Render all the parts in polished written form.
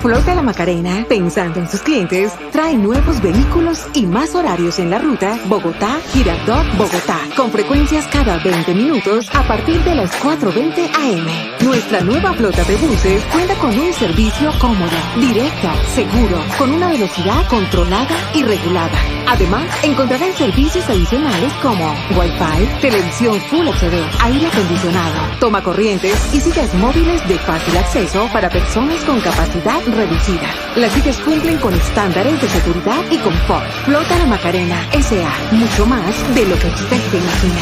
Flota La Macarena, pensando en sus clientes, trae nuevos vehículos y más horarios en la ruta Bogotá-Girardot-Bogotá, con frecuencias cada 20 minutos a partir de las 4:20 am. Nuestra nueva flota de buses cuenta con un servicio cómodo, directo, seguro, con una velocidad controlada y regulada. Además, encontrarán servicios adicionales como Wi-Fi, televisión Full HD, aire acondicionado, toma corrientes y sillas móviles de fácil acceso para personas con capacidad reducida. Las sillas cumplen con estándares de seguridad y confort. Flota La Macarena S.A. Mucho más de lo que usted se imagina.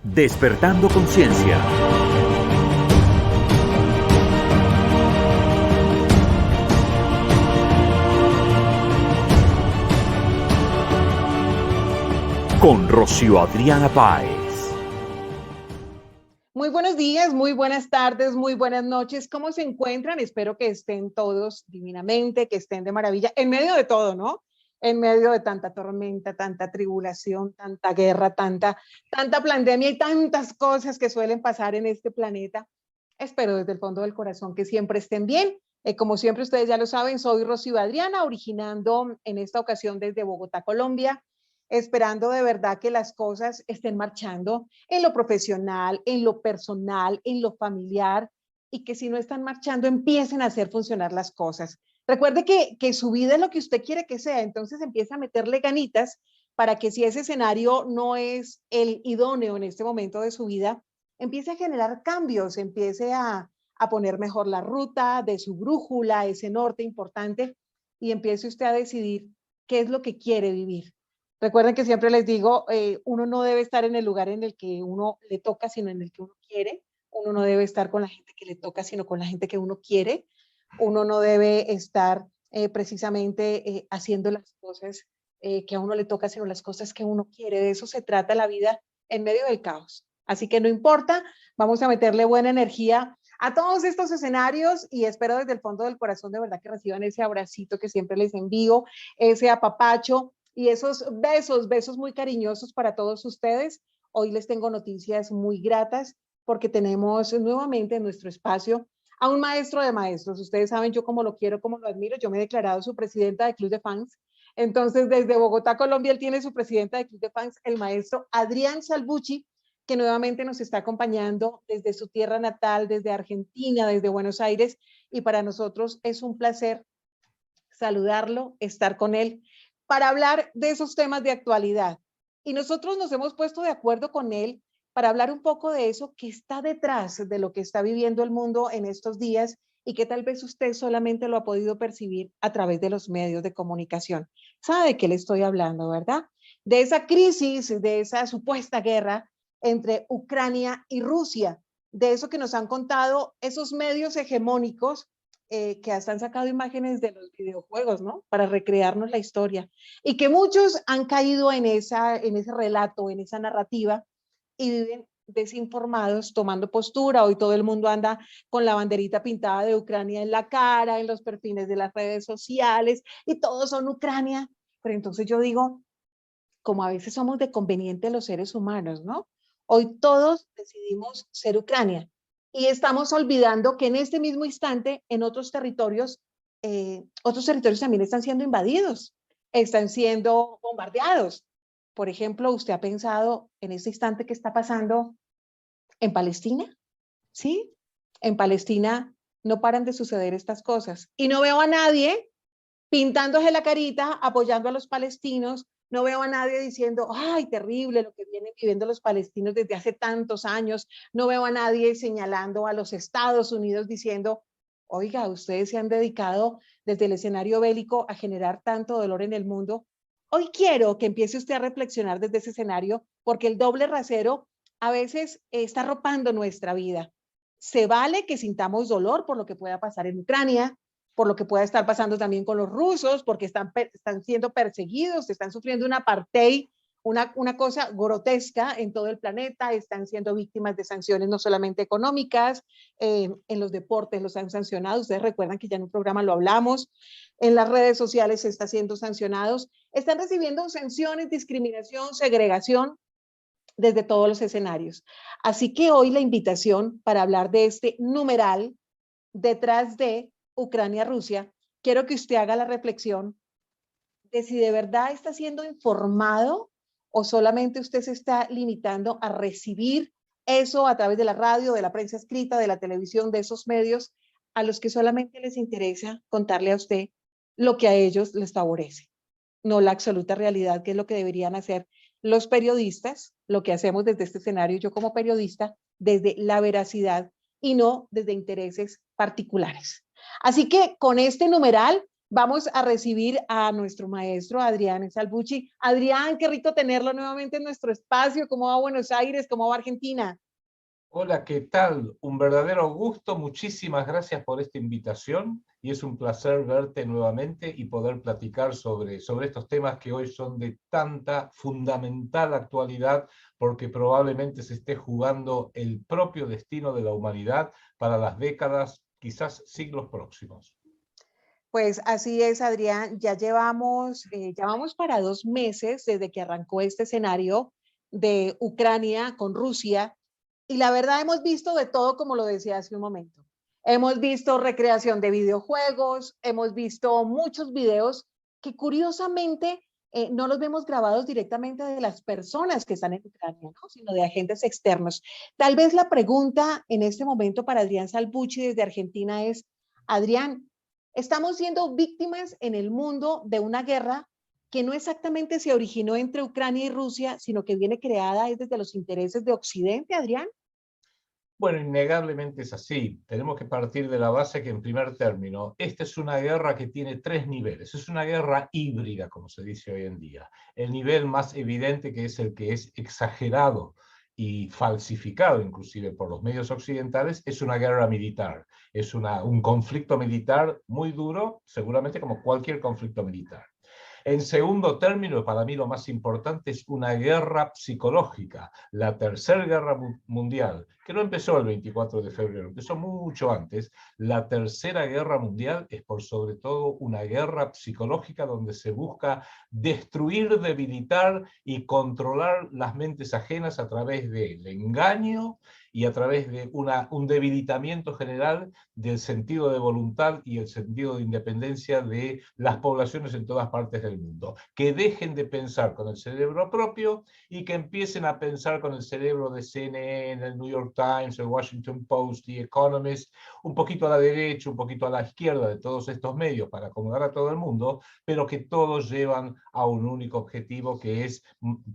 Despertando Conciencia. Con Rocío Adriana Páez. Muy buenos días, muy buenas tardes, muy buenas noches. ¿Cómo se encuentran? Espero que estén todos divinamente, que estén de maravilla, en medio de todo, ¿no? En medio de tanta tormenta, tanta tribulación, tanta guerra, tanta pandemia y tantas cosas que suelen pasar en este planeta. Espero desde el fondo del corazón que siempre estén bien. Como siempre ustedes ya lo saben, soy Rocío Adriana, originando en esta ocasión desde Bogotá, Colombia, esperando de verdad que las cosas estén marchando en lo profesional, en lo personal, en lo familiar, y que si no están marchando empiecen a hacer funcionar las cosas. Recuerde que su vida es lo que usted quiere que sea, entonces empieza a meterle ganitas para que si ese escenario no es el idóneo en este momento de su vida, empiece a generar cambios, empiece a poner mejor la ruta de su brújula, ese norte importante, y empiece usted a decidir qué es lo que quiere vivir. Recuerden que siempre les digo, uno no debe estar en el lugar en el que uno le toca, sino en el que uno quiere. Uno no debe estar con la gente que le toca, sino con la gente que uno quiere. Uno no debe estar precisamente haciendo las cosas que a uno le toca, sino las cosas que uno quiere. De eso se trata la vida en medio del caos. Así que no importa, vamos a meterle buena energía a todos estos escenarios y espero desde el fondo del corazón de verdad que reciban ese abracito que siempre les envío, ese apapacho y esos besos muy cariñosos para todos ustedes. Hoy les tengo noticias muy gratas porque tenemos nuevamente en nuestro espacio a un maestro de maestros. Ustedes saben yo cómo lo quiero, cómo lo admiro. Yo me he declarado su presidenta de Club de Fans. Entonces, desde Bogotá, Colombia, él tiene su presidenta de Club de Fans, el maestro Adrián Salvucci, que nuevamente nos está acompañando desde su tierra natal, desde Argentina, desde Buenos Aires. Y para nosotros es un placer saludarlo, estar con él, para hablar de esos temas de actualidad. Y nosotros nos hemos puesto de acuerdo con él para hablar un poco de eso que está detrás de lo que está viviendo el mundo en estos días y que tal vez usted solamente lo ha podido percibir a través de los medios de comunicación. ¿Sabe de qué le estoy hablando, verdad? De esa crisis, de esa supuesta guerra entre Ucrania y Rusia, de eso que nos han contado esos medios hegemónicos que hasta han sacado imágenes de los videojuegos, ¿no? Para recrearnos la historia. Y que muchos han caído en ese relato, en esa narrativa, y viven desinformados, tomando postura. Hoy todo el mundo anda con la banderita pintada de Ucrania en la cara, en los perfiles de las redes sociales, y todos son Ucrania. Pero entonces yo digo, como a veces somos de conveniente los seres humanos, ¿no? Hoy todos decidimos ser Ucrania y estamos olvidando que en este mismo instante en otros territorios también están siendo invadidos, están siendo bombardeados. Por ejemplo, ¿usted ha pensado en este instante qué está pasando en Palestina? ¿Sí? En Palestina no paran de suceder estas cosas y no veo a nadie pintándose la carita, apoyando a los palestinos. No veo a nadie diciendo, ay, terrible lo que vienen viviendo los palestinos desde hace tantos años. No veo a nadie señalando a los Estados Unidos diciendo, oiga, ustedes se han dedicado desde el escenario bélico a generar tanto dolor en el mundo. Hoy quiero que empiece usted a reflexionar desde ese escenario, porque el doble rasero a veces está arropando nuestra vida. Se vale que sintamos dolor por lo que pueda pasar en Ucrania, por lo que pueda estar pasando también con los rusos, porque están siendo perseguidos, están sufriendo un apartheid una cosa grotesca en todo el planeta, están siendo víctimas de sanciones no solamente económicas, en los deportes los han sancionado, ustedes recuerdan que ya en un programa lo hablamos, en las redes sociales se está siendo sancionados, están recibiendo sanciones, discriminación, segregación desde todos los escenarios. Así que hoy la invitación para hablar de este numeral detrás de Ucrania-Rusia, quiero que usted haga la reflexión de si de verdad está siendo informado o solamente usted se está limitando a recibir eso a través de la radio, de la prensa escrita, de la televisión, de esos medios a los que solamente les interesa contarle a usted lo que a ellos les favorece, no la absoluta realidad, que es lo que deberían hacer los periodistas, lo que hacemos desde este escenario, yo como periodista, desde la veracidad y no desde intereses particulares. Así que con este numeral vamos a recibir a nuestro maestro Adrián Salvucci. Adrián, qué rico tenerlo nuevamente en nuestro espacio. ¿Cómo va Buenos Aires? ¿Cómo va Argentina? Hola, ¿qué tal? Un verdadero gusto. Muchísimas gracias por esta invitación y es un placer verte nuevamente y poder platicar sobre estos temas que hoy son de tanta fundamental actualidad porque probablemente se esté jugando el propio destino de la humanidad para las décadas, quizás siglos próximos. Pues así es, Adrián. Ya vamos para 2 meses desde que arrancó este escenario de Ucrania con Rusia. Y la verdad hemos visto de todo, como lo decía hace un momento. Hemos visto recreación de videojuegos, hemos visto muchos videos que curiosamente no los vemos grabados directamente de las personas que están en Ucrania, ¿no? Sino de agentes externos. Tal vez la pregunta en este momento para Adrián Salvucci desde Argentina es, Adrián, ¿estamos siendo víctimas en el mundo de una guerra que no exactamente se originó entre Ucrania y Rusia, sino que viene creada desde los intereses de Occidente, Adrián? Bueno, innegablemente es así. Tenemos que partir de la base que, en primer término, esta es una guerra que tiene 3 niveles. Es una guerra híbrida, como se dice hoy en día. El nivel más evidente, que es el que es exagerado y falsificado inclusive por los medios occidentales, es una guerra militar. Es un conflicto militar muy duro, seguramente como cualquier conflicto militar. En segundo término, para mí lo más importante es una guerra psicológica, la Tercera Guerra Mundial, que no empezó el 24 de febrero, empezó mucho antes. La Tercera Guerra Mundial es por sobre todo una guerra psicológica donde se busca destruir, debilitar y controlar las mentes ajenas a través del engaño y a través de un debilitamiento general del sentido de voluntad y el sentido de independencia de las poblaciones en todas partes del mundo. Que dejen de pensar con el cerebro propio y que empiecen a pensar con el cerebro de CNN, el New York Times, el Washington Post, The Economist, un poquito a la derecha, un poquito a la izquierda de todos estos medios para acomodar a todo el mundo, pero que todos llevan a un único objetivo, que es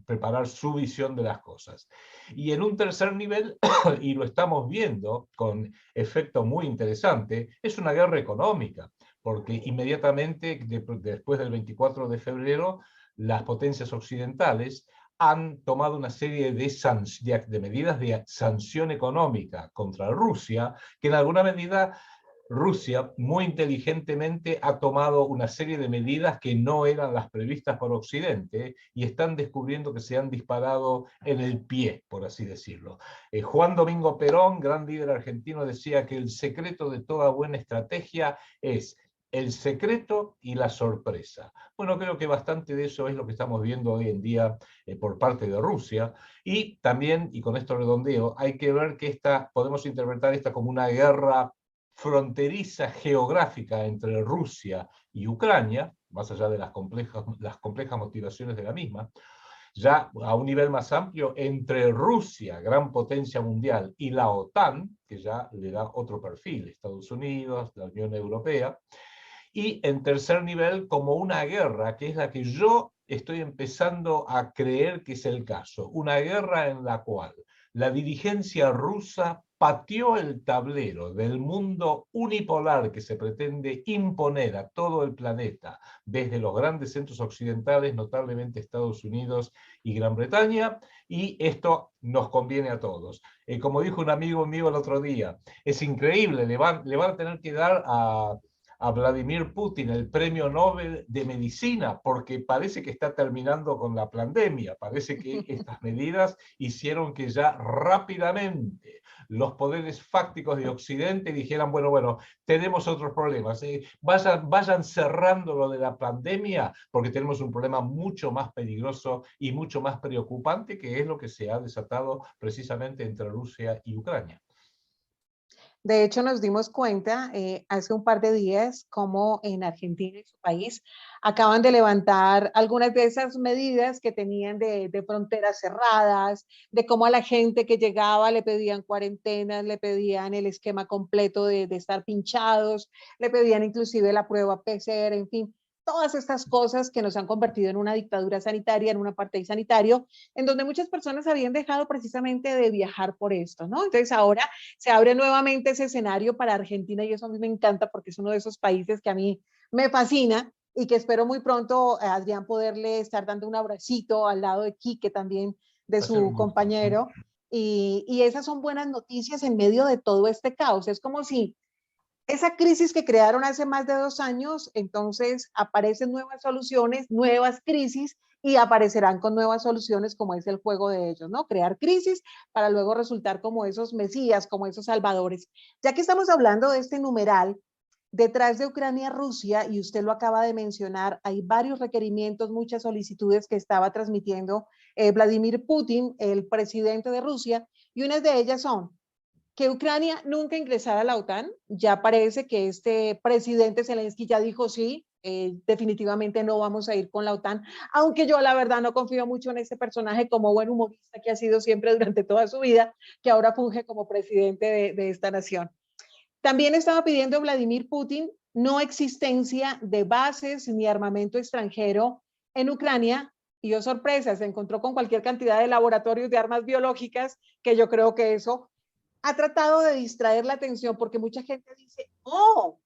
preparar su visión de las cosas. Y en un tercer nivel, y lo estamos viendo con efecto muy interesante, es una guerra económica, porque inmediatamente después del 24 de febrero, las potencias occidentales han tomado una serie de medidas de sanción económica contra Rusia, que en alguna medida Rusia muy inteligentemente ha tomado una serie de medidas que no eran las previstas por Occidente y están descubriendo que se han disparado en el pie, por así decirlo. Juan Domingo Perón, gran líder argentino, decía que el secreto de toda buena estrategia es el secreto y la sorpresa. Bueno, creo que bastante de eso es lo que estamos viendo hoy en día por parte de Rusia. Y también, y con esto redondeo, hay que ver que podemos interpretar esta como una guerra fronteriza geográfica entre Rusia y Ucrania, más allá de las complejas motivaciones de la misma, ya a un nivel más amplio entre Rusia, gran potencia mundial, y la OTAN, que ya le da otro perfil, Estados Unidos, la Unión Europea, y en tercer nivel como una guerra, que es la que yo estoy empezando a creer que es el caso, una guerra en la cual la dirigencia rusa pateó el tablero del mundo unipolar que se pretende imponer a todo el planeta desde los grandes centros occidentales, notablemente Estados Unidos y Gran Bretaña, y esto nos conviene a todos. Como dijo un amigo mío el otro día, es increíble, le van a tener que dar a a Vladimir Putin el premio Nobel de Medicina, porque parece que está terminando con la pandemia. Parece que estas medidas hicieron que ya rápidamente los poderes fácticos de Occidente dijeran, bueno, tenemos otros problemas. Vayan cerrando lo de la pandemia, porque tenemos un problema mucho más peligroso y mucho más preocupante, que es lo que se ha desatado precisamente entre Rusia y Ucrania. De hecho, nos dimos cuenta hace un par de días cómo en Argentina y su país acaban de levantar algunas de esas medidas que tenían de fronteras cerradas, de cómo a la gente que llegaba le pedían cuarentenas, le pedían el esquema completo de estar pinchados, le pedían inclusive la prueba PCR, en fin, todas estas cosas que nos han convertido en una dictadura sanitaria, en un apartheid sanitario, en donde muchas personas habían dejado precisamente de viajar por esto, ¿no? Entonces ahora se abre nuevamente ese escenario para Argentina y eso a mí me encanta porque es uno de esos países que a mí me fascina y que espero muy pronto, Adrián, poderle estar dando un abracito al lado de Quique también, de su compañero. Y esas son buenas noticias en medio de todo este caos. Es como si esa crisis que crearon hace más de 2 años, entonces aparecen nuevas soluciones, nuevas crisis y aparecerán con nuevas soluciones como es el juego de ellos, ¿no? Crear crisis para luego resultar como esos mesías, como esos salvadores. Ya que estamos hablando de este numeral, detrás de Ucrania, Rusia, y usted lo acaba de mencionar, hay varios requerimientos, muchas solicitudes que estaba transmitiendo Vladimir Putin, el presidente de Rusia, y unas de ellas son que Ucrania nunca ingresara a la OTAN. Ya parece que este presidente Zelensky ya dijo sí, definitivamente no vamos a ir con la OTAN, aunque yo la verdad no confío mucho en ese personaje como buen humorista que ha sido siempre durante toda su vida, que ahora funge como presidente de esta nación. También estaba pidiendo Vladimir Putin no existencia de bases ni armamento extranjero en Ucrania, y oh sorpresa, se encontró con cualquier cantidad de laboratorios de armas biológicas, que yo creo que eso ha tratado de distraer la atención porque mucha gente dice, oh,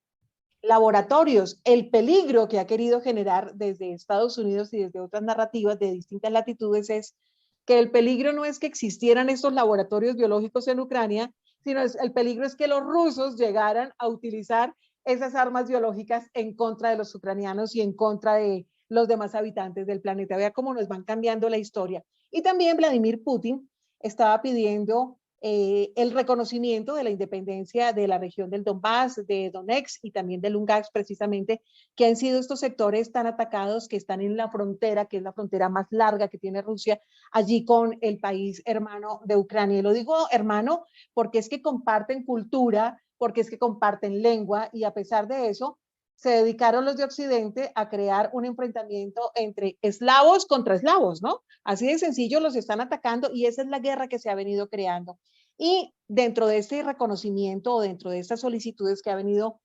laboratorios, el peligro que ha querido generar desde Estados Unidos y desde otras narrativas de distintas latitudes es que el peligro no es que existieran estos laboratorios biológicos en Ucrania, sino el peligro es que los rusos llegaran a utilizar esas armas biológicas en contra de los ucranianos y en contra de los demás habitantes del planeta. Vea cómo nos van cambiando la historia. Y también Vladimir Putin estaba pidiendo el reconocimiento de la independencia de la región del Donbass, de Donetsk y también de Lugansk, precisamente, que han sido estos sectores tan atacados que están en la frontera, que es la frontera más larga que tiene Rusia, allí con el país hermano de Ucrania. Y lo digo hermano porque es que comparten cultura, porque es que comparten lengua, y a pesar de eso, se dedicaron los de Occidente a crear un enfrentamiento entre eslavos contra eslavos, ¿no? Así de sencillo los están atacando y esa es la guerra que se ha venido creando. Y dentro de este reconocimiento o dentro de estas solicitudes que ha venido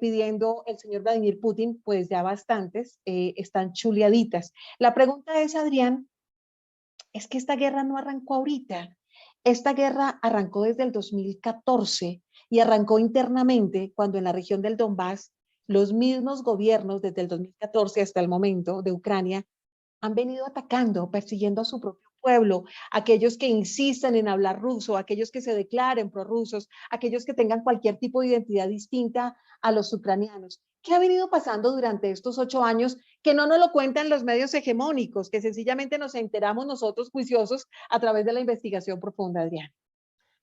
pidiendo el señor Vladimir Putin, pues ya bastantes están chuleaditas. La pregunta es, Adrián, es que esta guerra no arrancó ahorita. Esta guerra arrancó desde el 2014 y arrancó internamente cuando en la región del Donbass los mismos gobiernos desde el 2014 hasta el momento de Ucrania han venido atacando, persiguiendo a su propio pueblo, aquellos que insistan en hablar ruso, aquellos que se declaren prorrusos, aquellos que tengan cualquier tipo de identidad distinta a los ucranianos. ¿Qué ha venido pasando durante estos 8 años que no nos lo cuentan los medios hegemónicos, que sencillamente nos enteramos nosotros juiciosos a través de la investigación profunda, Adrián?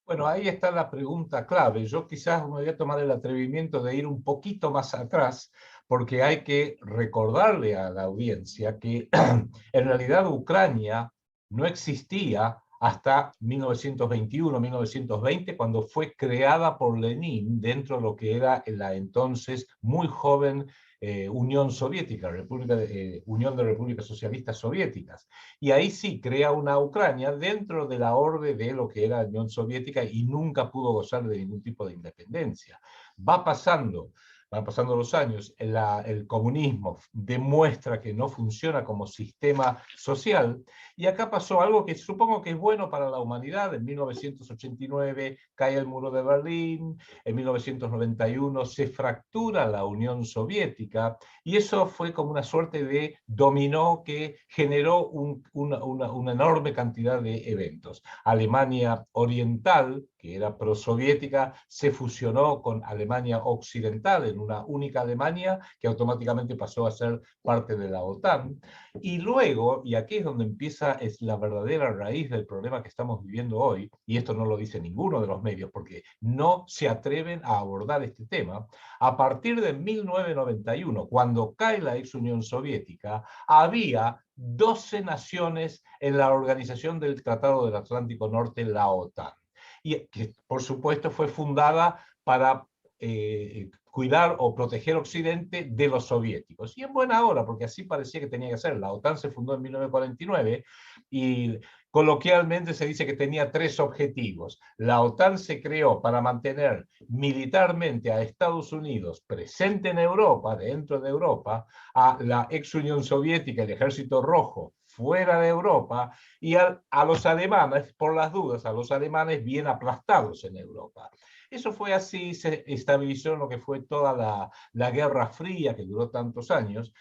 Bueno, ahí está la pregunta clave. Yo quizás me voy a tomar el atrevimiento de ir un poquito más atrás, porque hay que recordarle a la audiencia que en realidad Ucrania no existía hasta 1921, 1920, cuando fue creada por Lenin dentro de lo que era la entonces muy joven Unión Soviética, Unión de Repúblicas Socialistas Soviéticas. Y ahí sí crea una Ucrania dentro de la orbe de lo que era la Unión Soviética y nunca pudo gozar de ningún tipo de independencia. Van pasando los años, el comunismo demuestra que no funciona como sistema social, y acá pasó algo que supongo que es bueno para la humanidad. En 1989 cae el muro de Berlín, en 1991 se fractura la Unión Soviética, y eso fue como una suerte de dominó que generó una enorme cantidad de eventos. Alemania Oriental, que era prosoviética, se fusionó con Alemania Occidental en una única Alemania que automáticamente pasó a ser parte de la OTAN. Y luego, y aquí es donde es la verdadera raíz del problema que estamos viviendo hoy, y esto no lo dice ninguno de los medios porque no se atreven a abordar este tema, a partir de 1991, cuando cae la ex Unión Soviética, había 12 naciones en la Organización del Tratado del Atlántico Norte, la OTAN. Y que, por supuesto, fue fundada para cuidar o proteger Occidente de los soviéticos. Y en buena hora, porque así parecía que tenía que ser. La OTAN se fundó en 1949 y coloquialmente se dice que tenía 3 objetivos. La OTAN se creó para mantener militarmente a Estados Unidos presente en Europa, dentro de Europa, a la ex Unión Soviética, el Ejército Rojo, fuera de Europa, y a los alemanes, por las dudas, a los alemanes bien aplastados en Europa. Eso fue así, se estabilizó en lo que fue toda la Guerra Fría, que duró tantos años,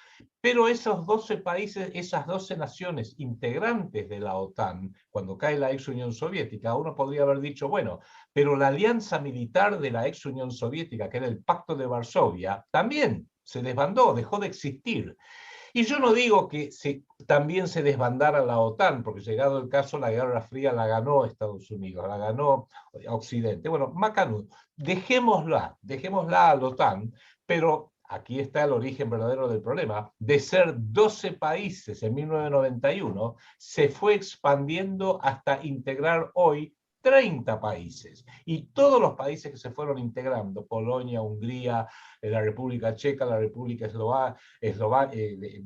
pero esos 12 países, esas 12 naciones integrantes de la OTAN, cuando cae la ex Unión Soviética, uno podría haber dicho, bueno, pero la alianza militar de la ex Unión Soviética, que era el Pacto de Varsovia, también se desbandó, dejó de existir. Y yo no digo que también se desbandara la OTAN, porque llegado el caso, la Guerra Fría la ganó Estados Unidos, la ganó Occidente. Bueno, macanudo, dejémosla a la OTAN, pero aquí está el origen verdadero del problema. De ser 12 países en 1991, se fue expandiendo hasta integrar hoy 30 países. Y todos los países que se fueron integrando, Polonia, Hungría, la República Checa, la República de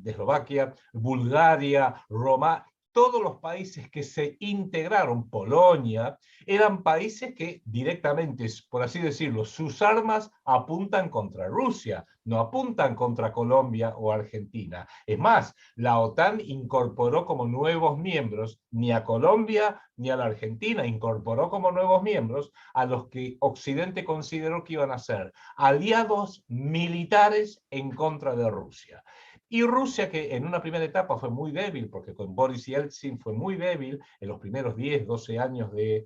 Eslovaquia, Bulgaria, Roma, todos los países que se integraron, Polonia, eran países que directamente, por así decirlo, sus armas apuntan contra Rusia, no apuntan contra Colombia o Argentina. Es más, la OTAN incorporó como nuevos miembros ni a Colombia ni a la Argentina, incorporó como nuevos miembros a los que Occidente consideró que iban a ser aliados militares en contra de Rusia. Y Rusia, que en una primera etapa fue muy débil, porque con Boris Yeltsin fue muy débil, en los primeros 10, 12 años de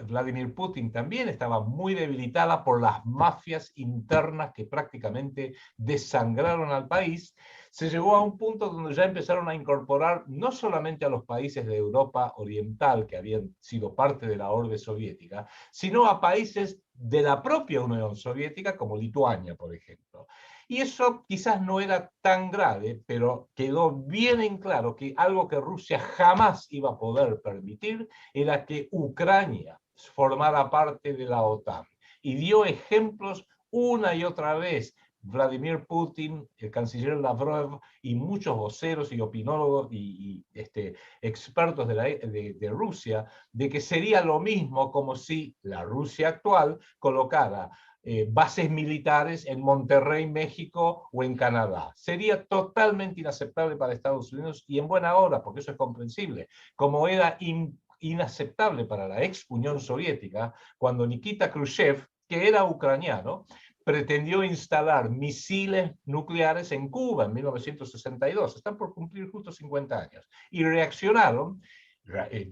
Vladimir Putin también estaba muy debilitada por las mafias internas que prácticamente desangraron al país, se llegó a un punto donde ya empezaron a incorporar no solamente a los países de Europa Oriental, que habían sido parte de la orden soviética, sino a países de la propia Unión Soviética, como Lituania, por ejemplo. Y eso quizás no era tan grave, pero quedó bien en claro que algo que Rusia jamás iba a poder permitir era que Ucrania formara parte de la OTAN. Y dio ejemplos una y otra vez. Vladimir Putin, el canciller Lavrov y muchos voceros y opinólogos y expertos de Rusia, de que sería lo mismo como si la Rusia actual colocara bases militares en Monterrey, México o en Canadá. Sería totalmente inaceptable para Estados Unidos y en buena hora, porque eso es comprensible, como era inaceptable para la ex Unión Soviética cuando Nikita Khrushchev, que era ucraniano, pretendió instalar misiles nucleares en Cuba en 1962. Están por cumplir justo 50 años. Y reaccionaron,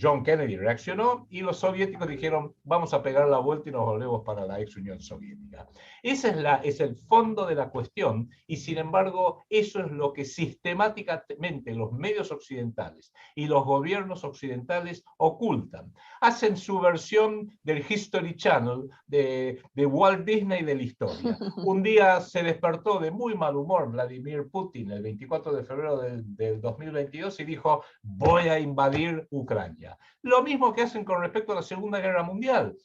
John Kennedy reaccionó y los soviéticos dijeron, vamos a pegar la vuelta y nos volvemos para la ex Unión Soviética. Ese es el fondo de la cuestión y sin embargo eso es lo que sistemáticamente los medios occidentales y los gobiernos occidentales ocultan. Hacen su versión del History Channel de Walt Disney de la historia. Un día se despertó de muy mal humor Vladimir Putin el 24 de febrero del 2022 y dijo, voy a invadir Ucrania. Lo mismo que hacen con respecto a la Segunda Guerra Mundial.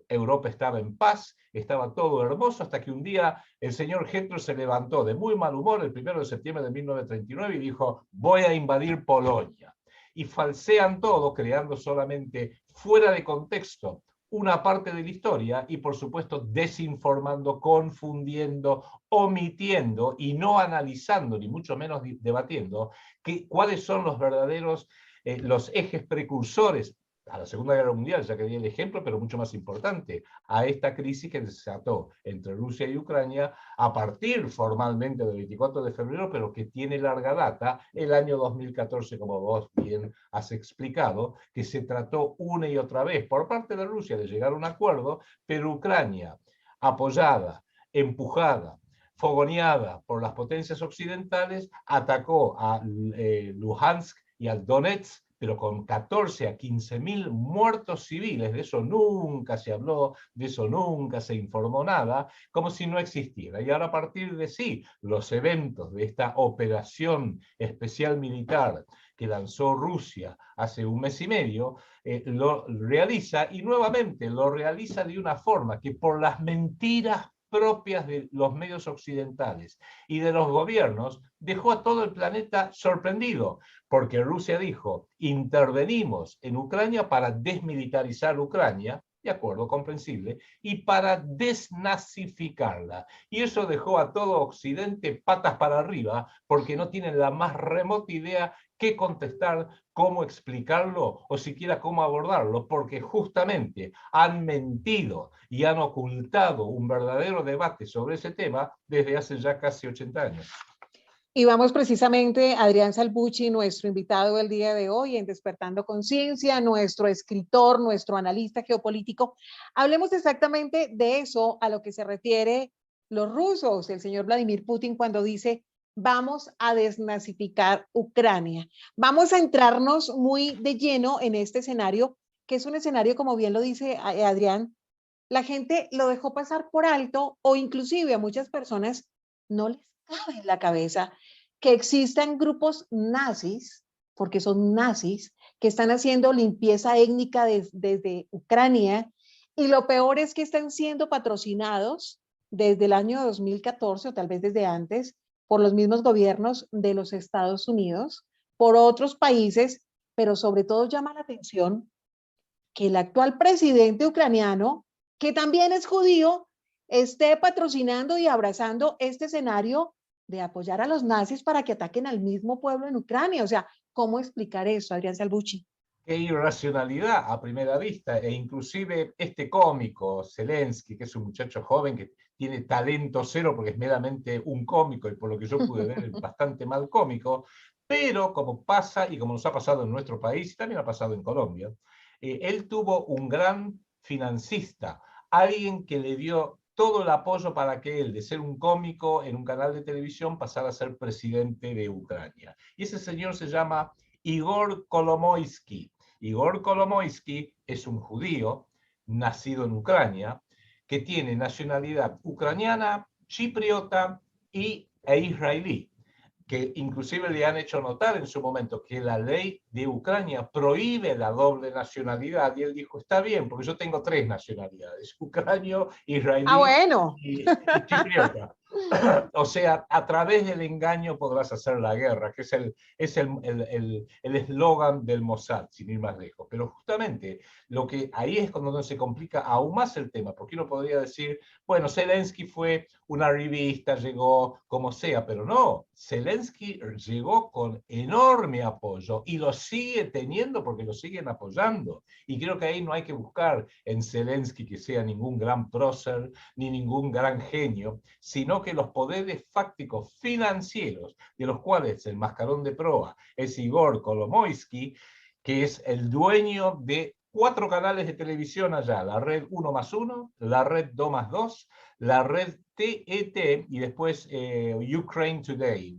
Europa estaba en paz, estaba todo hermoso, hasta que un día el señor Hitler se levantó de muy mal humor el 1 de septiembre de 1939 y dijo, voy a invadir Polonia. Y falsean todo, creando solamente fuera de contexto una parte de la historia y por supuesto desinformando, confundiendo, omitiendo y no analizando, ni mucho menos debatiendo, cuáles son los verdaderos los ejes precursores a la Segunda Guerra Mundial, ya que di el ejemplo, pero mucho más importante, a esta crisis que se desató entre Rusia y Ucrania a partir formalmente del 24 de febrero, pero que tiene larga data, el año 2014, como vos bien has explicado, que se trató una y otra vez por parte de Rusia de llegar a un acuerdo, pero Ucrania, apoyada, empujada, fogoneada por las potencias occidentales, atacó a Luhansk y al Donetsk, pero con 14 a 15.000 muertos civiles. De eso nunca se habló, de eso nunca se informó nada, como si no existiera. Y ahora a partir de sí, los eventos de esta operación especial militar que lanzó Rusia hace un mes y medio, lo realiza, y nuevamente lo realiza de una forma que por las mentiras propias de los medios occidentales y de los gobiernos, dejó a todo el planeta sorprendido, porque Rusia dijo, intervenimos en Ucrania para desmilitarizar Ucrania, de acuerdo, comprensible, y para desnazificarla. Y eso dejó a todo Occidente patas para arriba, porque no tienen la más remota idea qué contestar, cómo explicarlo o siquiera cómo abordarlo, porque justamente han mentido y han ocultado un verdadero debate sobre ese tema desde hace ya casi 80 años. Y vamos precisamente, Adrián Salvucci, nuestro invitado del día de hoy en Despertando Conciencia, nuestro escritor, nuestro analista geopolítico. Hablemos exactamente de eso a lo que se refiere los rusos, el señor Vladimir Putin, cuando dice vamos a desnazificar Ucrania. Vamos a entrarnos muy de lleno en este escenario, que es un escenario, como bien lo dice Adrián, la gente lo dejó pasar por alto, o inclusive a muchas personas no les cabe en la cabeza que existan grupos nazis, porque son nazis, que están haciendo limpieza étnica desde Ucrania, y lo peor es que están siendo patrocinados desde el año 2014, o tal vez desde antes, por los mismos gobiernos de los Estados Unidos, por otros países, pero sobre todo llama la atención que el actual presidente ucraniano, que también es judío, esté patrocinando y abrazando este escenario de apoyar a los nazis para que ataquen al mismo pueblo en Ucrania. O sea, ¿cómo explicar eso, Adrián Salvucci? Qué irracionalidad a primera vista, e inclusive este cómico, Zelensky, que es un muchacho joven que tiene talento cero porque es meramente un cómico, y por lo que yo pude ver es bastante mal cómico, pero como pasa y como nos ha pasado en nuestro país, y también ha pasado en Colombia, él tuvo un gran financista, alguien que le dio todo el apoyo para que él, de ser un cómico en un canal de televisión, pasara a ser presidente de Ucrania. Y ese señor se llama Igor Kolomoisky. Igor Kolomoisky es un judío nacido en Ucrania, que tiene nacionalidad ucraniana, chipriota e israelí, que inclusive le han hecho notar en su momento que la ley de Ucrania prohíbe la doble nacionalidad, y él dijo, está bien, porque yo tengo 3 nacionalidades, ucranio, israelí bueno. y chipriota. O sea, a través del engaño podrás hacer la guerra, que es el eslogan del Mossad, sin ir más lejos. Pero justamente lo que ahí es cuando se complica aún más el tema, porque uno podría decir, bueno, Zelensky fue una revista, llegó como sea, pero no, Zelensky llegó con enorme apoyo y lo sigue teniendo porque lo siguen apoyando. Y creo que ahí no hay que buscar en Zelensky que sea ningún gran prócer ni ningún gran genio, sino que los poderes fácticos financieros, de los cuales el mascarón de proa es Igor Kolomoisky, que es el dueño de 4 canales de televisión allá, la red 1+1, la red 2+2, la red TET y después Ukraine Today.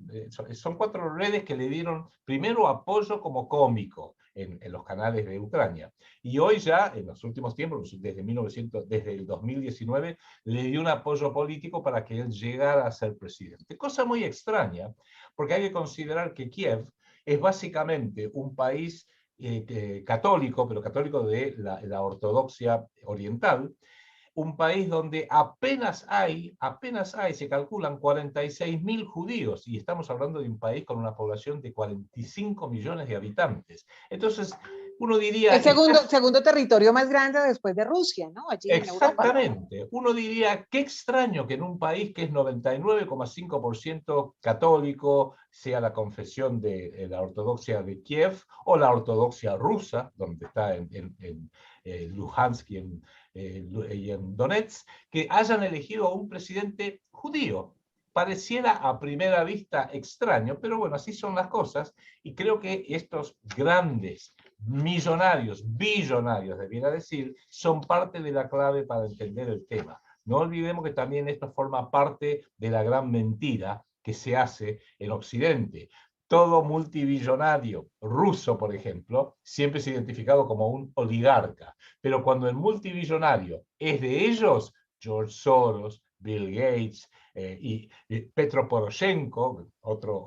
Son 4 redes que le dieron primero apoyo como cómico en los canales de Ucrania. Y hoy ya, en los últimos tiempos, desde el 2019, le dio un apoyo político para que él llegara a ser presidente. Cosa muy extraña, porque hay que considerar que Kiev es básicamente un país católico, pero católico de la ortodoxia oriental, un país donde apenas hay, se calculan 46.000 judíos, y estamos hablando de un país con una población de 45 millones de habitantes. Entonces, Uno diría... El segundo territorio más grande después de Rusia, ¿no? Allí en Europa. Exactamente. Uno diría, qué extraño que en un país que es 99,5% católico, sea la confesión de la ortodoxia de Kiev o la ortodoxia rusa, donde está en Luhansk y en Donetsk, que hayan elegido a un presidente judío. Pareciera a primera vista extraño, pero bueno, así son las cosas, y creo que estos grandes millonarios, billonarios, debiera decir, son parte de la clave para entender el tema. No olvidemos que también esto forma parte de la gran mentira que se hace en Occidente. Todo multibillonario ruso, por ejemplo, siempre es identificado como un oligarca, pero cuando el multibillonario es de ellos, George Soros, Bill Gates y Petro Poroshenko, otro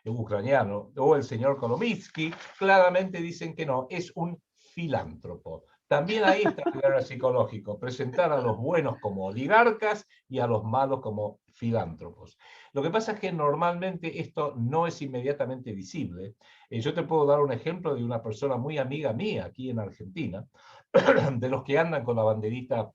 ucraniano, o el señor Kolominsky, claramente dicen que no, es un filántropo. También ahí está el guerra psicológico, presentar a los buenos como oligarcas y a los malos como filántropos. Lo que pasa es que normalmente esto no es inmediatamente visible. Yo te puedo dar un ejemplo de una persona muy amiga mía aquí en Argentina, de los que andan con la banderita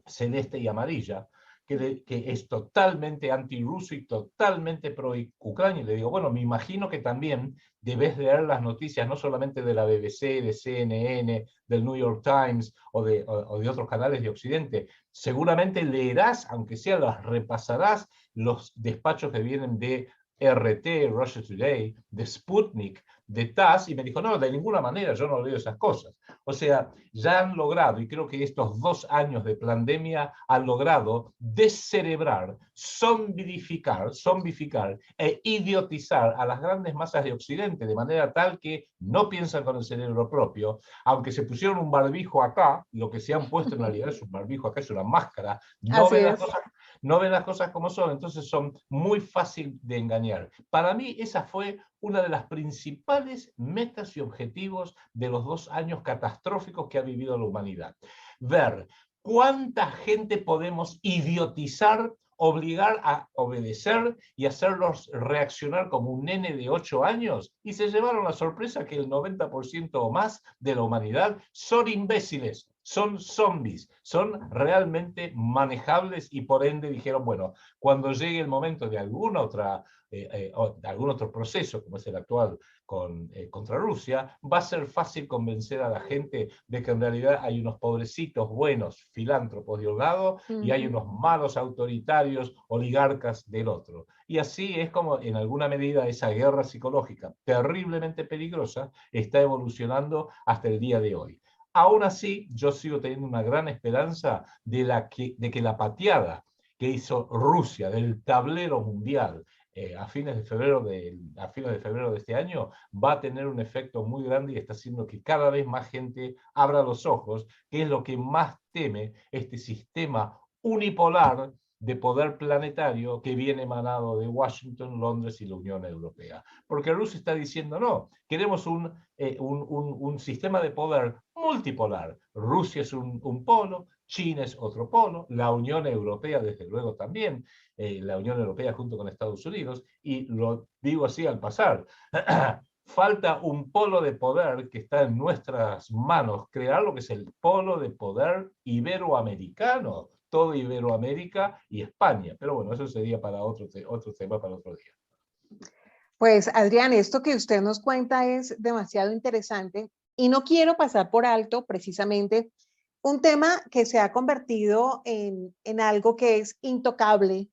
celeste y amarilla, que es totalmente antirruso y totalmente pro-Ucrania. Y le digo, bueno, me imagino que también debes leer las noticias, no solamente de la BBC, de CNN, del New York Times o de otros canales de Occidente. Seguramente leerás, aunque sea las repasarás, los despachos que vienen de RT, Russia Today, de Sputnik, de TASS, y me dijo, no, de ninguna manera, yo no leo esas cosas. O sea, ya han logrado, y creo que estos 2 años de pandemia han logrado descerebrar, zombificar e idiotizar a las grandes masas de Occidente, de manera tal que no piensan con el cerebro propio, aunque se pusieron un barbijo acá, lo que se han puesto en realidad es un barbijo acá, es una máscara, no ven las cosas como son, entonces son muy fácil de engañar. Para mí esa fue una de las principales metas y objetivos de los 2 años catastróficos que ha vivido la humanidad. Ver cuánta gente podemos idiotizar, obligar a obedecer y hacerlos reaccionar como un nene de 8 años, y se llevaron la sorpresa que el 90% o más de la humanidad son imbéciles, son zombies, son realmente manejables, y por ende dijeron, bueno, cuando llegue el momento de algún otro proceso, como es el actual contra Rusia, va a ser fácil convencer a la gente de que en realidad hay unos pobrecitos buenos filántropos de un lado y hay unos malos autoritarios oligarcas del otro. Y así es como en alguna medida esa guerra psicológica terriblemente peligrosa está evolucionando hasta el día de hoy. Aún así, yo sigo teniendo una gran esperanza de que la pateada que hizo Rusia del tablero mundial a fines de febrero de este año va a tener un efecto muy grande y está haciendo que cada vez más gente abra los ojos, que es lo que más teme este sistema unipolar de poder planetario que viene emanado de Washington, Londres y la Unión Europea. Porque Rusia está diciendo, no, queremos un sistema de poder multipolar. Rusia es un polo, China es otro polo, la Unión Europea desde luego también, la Unión Europea junto con Estados Unidos, y lo digo así al pasar, falta un polo de poder que está en nuestras manos, crear lo que es el polo de poder iberoamericano, todo Iberoamérica y España, pero bueno, eso sería para otro tema, para otro día. Pues Adrián, esto que usted nos cuenta es demasiado interesante y no quiero pasar por alto precisamente un tema que se ha convertido en algo que es intocable,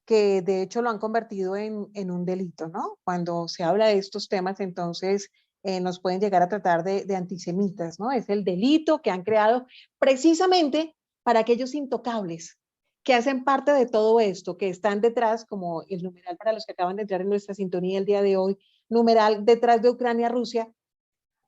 que de hecho lo han convertido en un delito, ¿no? Cuando se habla de estos temas, entonces nos pueden llegar a tratar de antisemitas, ¿no? Es el delito que han creado precisamente para aquellos intocables que hacen parte de todo esto, que están detrás, como el numeral para los que acaban de entrar en nuestra sintonía el día de hoy, numeral detrás de Ucrania-Rusia,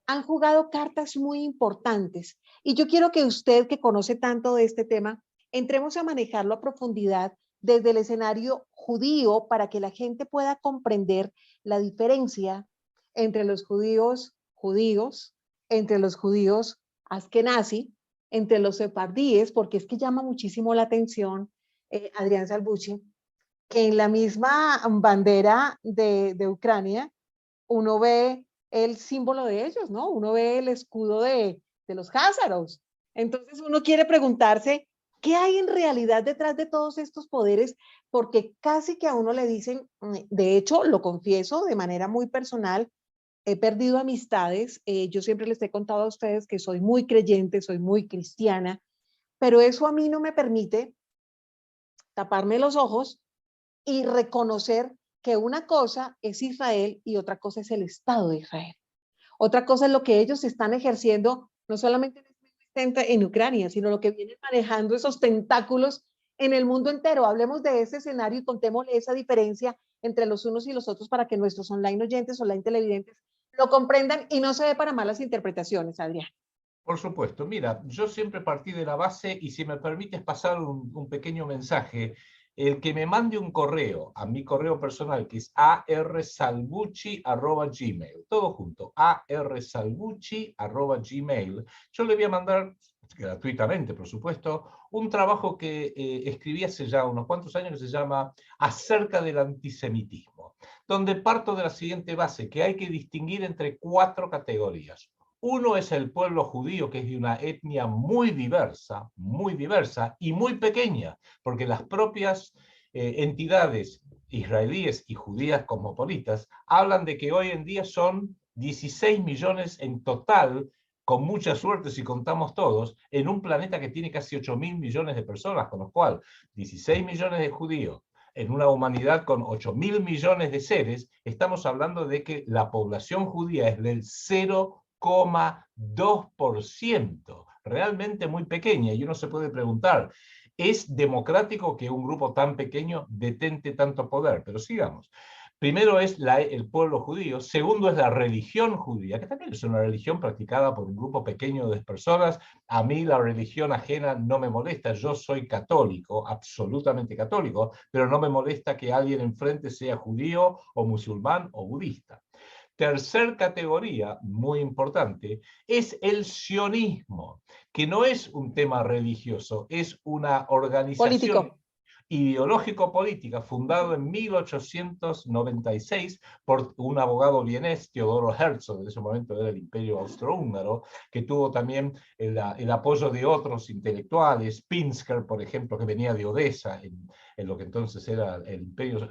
han jugado cartas muy importantes. Y yo quiero que usted, que conoce tanto de este tema, entremos a manejarlo a profundidad desde el escenario judío para que la gente pueda comprender la diferencia entre los judíos, entre los judíos askenazi, entre los sefardíes, porque es que llama muchísimo la atención, Adrián Salvucci, que en la misma bandera de Ucrania uno ve el símbolo de ellos, ¿no? Uno ve el escudo de los Házaros. Entonces uno quiere preguntarse, ¿qué hay en realidad detrás de todos estos poderes? Porque casi que a uno le dicen, de hecho, lo confieso de manera muy personal, he perdido amistades. Yo siempre les he contado a ustedes que soy muy creyente, soy muy cristiana, pero eso a mí no me permite taparme los ojos y reconocer que una cosa es Israel y otra cosa es el Estado de Israel. Otra cosa es lo que ellos están ejerciendo, no solamente en Ucrania, sino lo que vienen manejando esos tentáculos en el mundo entero. Hablemos de ese escenario y contémosle esa diferencia entre los unos y los otros para que nuestros online oyentes, online televidentes, lo comprendan y no se dé para malas interpretaciones, Adrián. Por supuesto, mira, yo siempre partí de la base y si me permites pasar un pequeño mensaje, el que me mande un correo a mi correo personal, que es arsalbucci@gmail, todo junto, arsalbucci@gmail, yo le voy a mandar gratuitamente, por supuesto, un trabajo que escribí hace ya unos cuantos años que se llama Acerca del antisemitismo, donde parto de la siguiente base, que hay que distinguir entre 4 categorías. Uno es el pueblo judío, que es de una etnia muy diversa y muy pequeña, porque las propias entidades israelíes y judías cosmopolitas hablan de que hoy en día son 16 millones en total, con mucha suerte si contamos todos, en un planeta que tiene casi 8.000 millones de personas, con lo cual 16 millones de judíos en una humanidad con 8.000 millones de seres, estamos hablando de que la población judía es del 0,2%, realmente muy pequeña, y uno se puede preguntar, ¿es democrático que un grupo tan pequeño detente tanto poder? Pero sigamos. Primero es el pueblo judío, segundo es la religión judía, que también es una religión practicada por un grupo pequeño de personas. A mí la religión ajena no me molesta, yo soy católico, absolutamente católico, pero no me molesta que alguien enfrente sea judío o musulmán o budista. Tercer categoría, muy importante, es el sionismo, que no es un tema religioso, es una organización Político. ideológico-política fundado en 1896 por un abogado vienés, Teodoro Herzl, en ese momento era el Imperio Austrohúngaro, que tuvo también el apoyo de otros intelectuales, Pinsker, por ejemplo, que venía de Odessa, en lo que entonces era el Imperio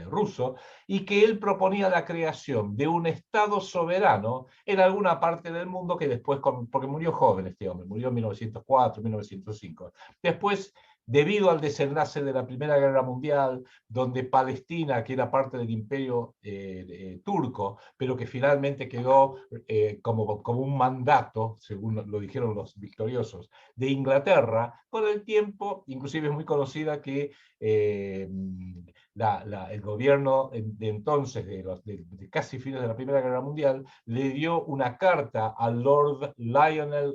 ruso, y que él proponía la creación de un Estado soberano en alguna parte del mundo que después, porque murió joven este hombre, murió en 1904, 1905, después, debido al desenlace de la Primera Guerra Mundial, donde Palestina, que era parte del imperio turco, pero que finalmente quedó como un mandato, según lo dijeron los victoriosos, de Inglaterra, con el tiempo, inclusive es muy conocida que el gobierno de entonces, de casi fines de la Primera Guerra Mundial, le dio una carta al Lord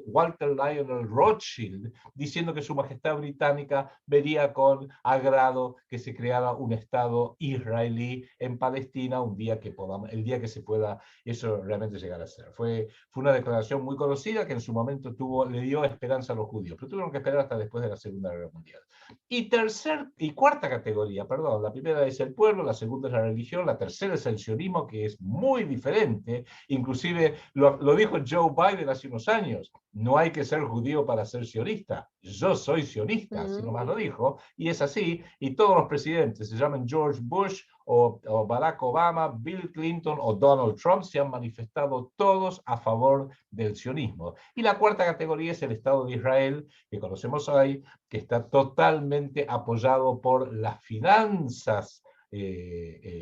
Walter Lionel Rothschild, diciendo que su majestad británica vería con agrado que se creara un Estado israelí en Palestina el día que se pueda eso realmente llegar a ser. Fue una declaración muy conocida que en su momento le dio esperanza a los judíos, pero tuvieron que esperar hasta después de la Segunda Guerra Mundial. Y cuarta categoría, perdón, la primera es el pueblo, la segunda es la religión, la tercera es el sionismo, que es muy diferente, inclusive lo dijo Joe Biden hace unos años, no hay que ser judío para ser sionista, yo soy sionista, así nomás lo dijo, y es así, y todos los presidentes, se llaman George Bush o Barack Obama, Bill Clinton o Donald Trump, se han manifestado todos a favor del sionismo. Y la cuarta categoría es el Estado de Israel, que conocemos hoy, que está totalmente apoyado por las finanzas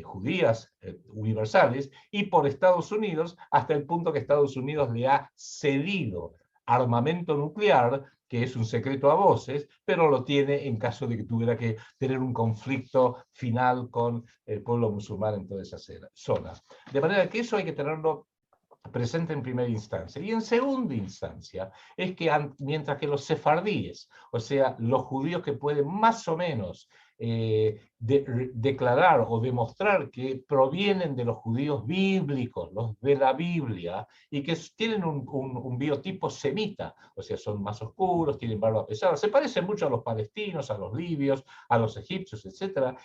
judías universales y por Estados Unidos, hasta el punto que Estados Unidos le ha cedido armamento nuclear, que es un secreto a voces, pero lo tiene en caso de que tuviera que tener un conflicto final con el pueblo musulmán en toda esa zona. De manera que eso hay que tenerlo presente en primera instancia. Y en segunda instancia es que mientras que los sefardíes, o sea, los judíos que pueden más o menos declarar o demostrar que provienen de los judíos bíblicos, los de la Biblia, y que tienen un biotipo semita, o sea, son más oscuros, tienen barba pesada, se parecen mucho a los palestinos, a los libios, a los egipcios, etc.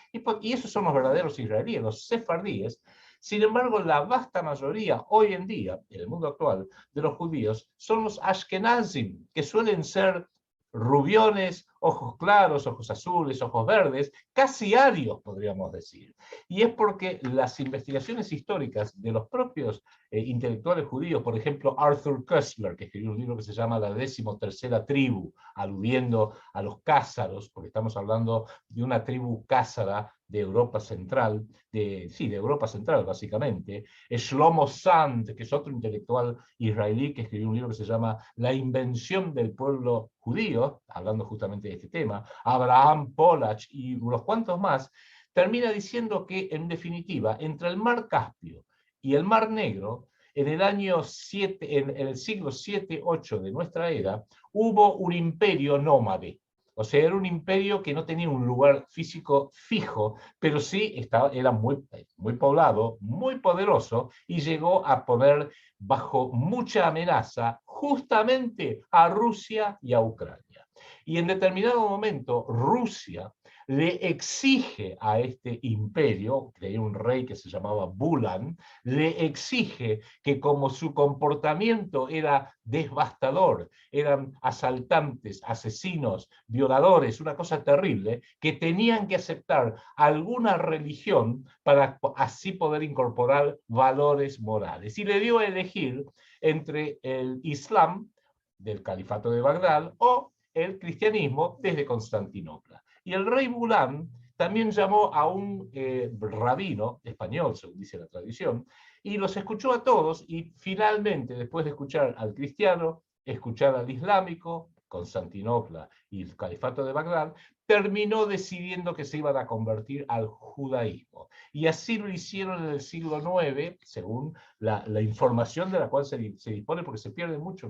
Y esos son los verdaderos israelíes, los sefardíes. Sin embargo, la vasta mayoría, hoy en día, en el mundo actual, de los judíos, son los Ashkenazim, que suelen ser rubiones, ojos claros, ojos azules, ojos verdes, casi arios, podríamos decir. Y es porque las investigaciones históricas de los propios intelectuales judíos, por ejemplo, Arthur Koestler, que escribió un libro que se llama La 13ª tribu, aludiendo a los cázaros, porque estamos hablando de una tribu cázara de Europa Central, de Europa Central básicamente. Shlomo Sand, que es otro intelectual israelí que escribió un libro que se llama La invención del pueblo judío, hablando justamente de este tema. Abraham Polatch y unos cuantos más, termina diciendo que, en definitiva, entre el mar Caspio y el mar Negro, en el siglo 7-8 de nuestra era, hubo un imperio nómade. O sea, era un imperio que no tenía un lugar físico fijo, pero sí era muy, muy poblado, muy poderoso, y llegó a poner bajo mucha amenaza justamente a Rusia y a Ucrania. Y en determinado momento, Rusia le exige a este imperio, que tenía un rey que se llamaba Bulan, le exige que, como su comportamiento era devastador, eran asaltantes, asesinos, violadores, una cosa terrible, que tenían que aceptar alguna religión para así poder incorporar valores morales. Y le dio a elegir entre el Islam del califato de Bagdad o el cristianismo desde Constantinopla. Y el rey Bulan también llamó a un rabino español, según dice la tradición, y los escuchó a todos, y finalmente, después de escuchar al cristiano, escuchar al islámico, Constantinopla y el califato de Bagdad, terminó decidiendo que se iban a convertir al judaísmo. Y así lo hicieron en el siglo IX, según la información de la cual se dispone, porque se pierden mucho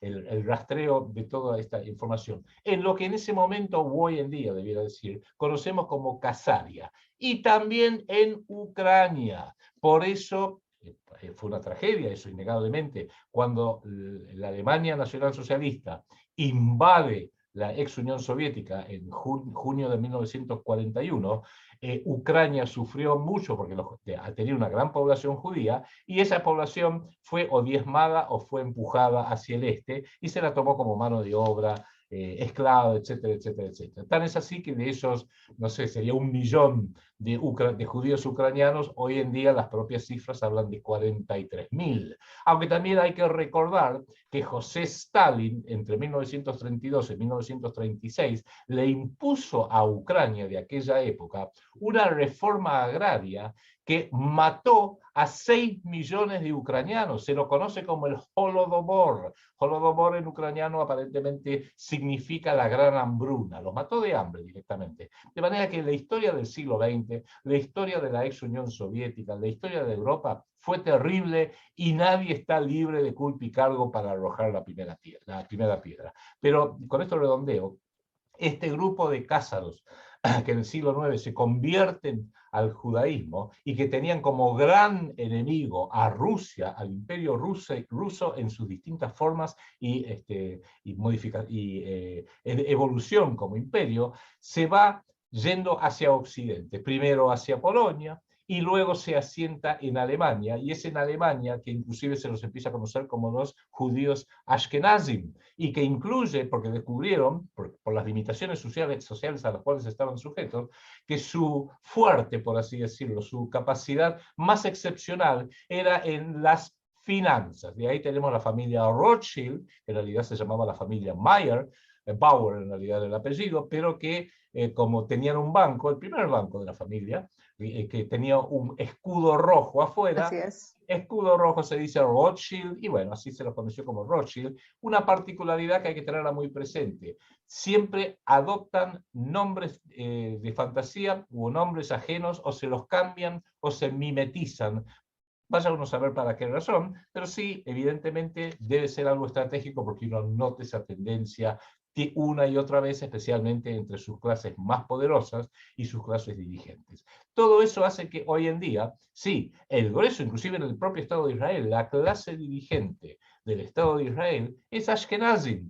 el rastreo de toda esta información. En lo que en ese momento, o hoy en día, debiera decir, conocemos como Khazaria. Y también en Ucrania. Por eso fue una tragedia, eso innegablemente, cuando la Alemania nacionalsocialista invade la ex Unión Soviética en junio de 1941, Ucrania sufrió mucho porque tenía una gran población judía, y esa población fue o diezmada o fue empujada hacia el este y se la tomó como mano de obra, esclava, etcétera, etcétera, etcétera. Tan es así que de esos, no sé, sería 1 millón de judíos ucranianos, hoy en día las propias cifras hablan de 43.000. Aunque también hay que recordar que José Stalin, entre 1932 y 1936, le impuso a Ucrania de aquella época una reforma agraria que mató a 6 millones de ucranianos. Se lo conoce como el Holodomor. Holodomor en ucraniano aparentemente significa la gran hambruna. Los mató de hambre directamente. De manera que la historia del siglo XX, la historia de la ex Unión Soviética, la historia de Europa fue terrible, y nadie está libre de culpa y cargo para arrojar la primera piedra. Pero con esto redondeo, este grupo de cázaros que en el siglo IX se convierten al judaísmo y que tenían como gran enemigo a Rusia, al imperio ruso en sus distintas formas y evolución como imperio, se va yendo hacia Occidente, primero hacia Polonia, y luego se asienta en Alemania, y es en Alemania que inclusive se los empieza a conocer como los judíos Ashkenazim, y que incluye, porque descubrieron, por las limitaciones sociales a las cuales estaban sujetos, que su fuerte, por así decirlo, su capacidad más excepcional era en las finanzas. De ahí tenemos la familia Rothschild, que en realidad se llamaba la familia Mayer, Bauer en realidad era el apellido, pero que como tenían un banco, el primer banco de la familia, que tenía un escudo rojo afuera. Así es. Escudo rojo se dice Rothschild, y bueno, así se lo conoció como Rothschild. Una particularidad que hay que tenerla muy presente: siempre adoptan nombres de fantasía o nombres ajenos, o se los cambian o se mimetizan. Vaya uno a saber para qué razón, pero sí, evidentemente debe ser algo estratégico, porque uno nota esa tendencia una y otra vez, especialmente entre sus clases más poderosas y sus clases dirigentes. Todo eso hace que hoy en día, sí, el grueso, inclusive en el propio Estado de Israel, la clase dirigente del Estado de Israel es Ashkenazim.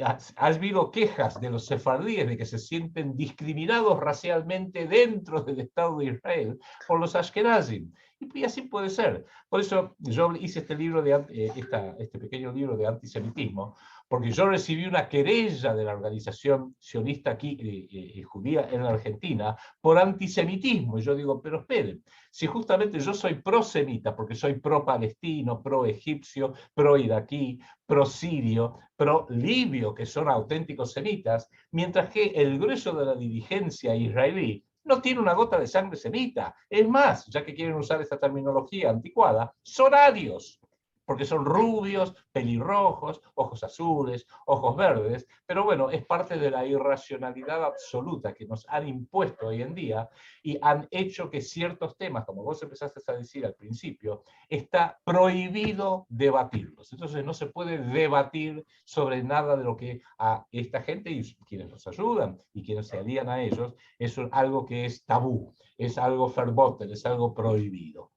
has habido quejas de los sefardíes de que se sienten discriminados racialmente dentro del Estado de Israel por los ashkenazim. Y así puede ser. Por eso yo hice este libro este pequeño libro de antisemitismo, porque yo recibí una querella de la organización sionista aquí, judía en la Argentina, por antisemitismo. Y yo digo, pero esperen, si justamente yo soy pro-semita, porque soy pro-palestino, pro-egipcio, pro-iraquí, pro-sirio, pro-libio, que son auténticos semitas, mientras que el grueso de la dirigencia israelí no tiene una gota de sangre semita. Es más, ya que quieren usar esta terminología anticuada, son arios, porque son rubios, pelirrojos, ojos azules, ojos verdes, pero bueno, es parte de la irracionalidad absoluta que nos han impuesto hoy en día y han hecho que ciertos temas, como vos empezaste a decir al principio, está prohibido debatirlos. Entonces no se puede debatir sobre nada de lo que a esta gente y quienes los ayudan y quienes se alían a ellos, es algo que es tabú, es algo verboten, es algo prohibido.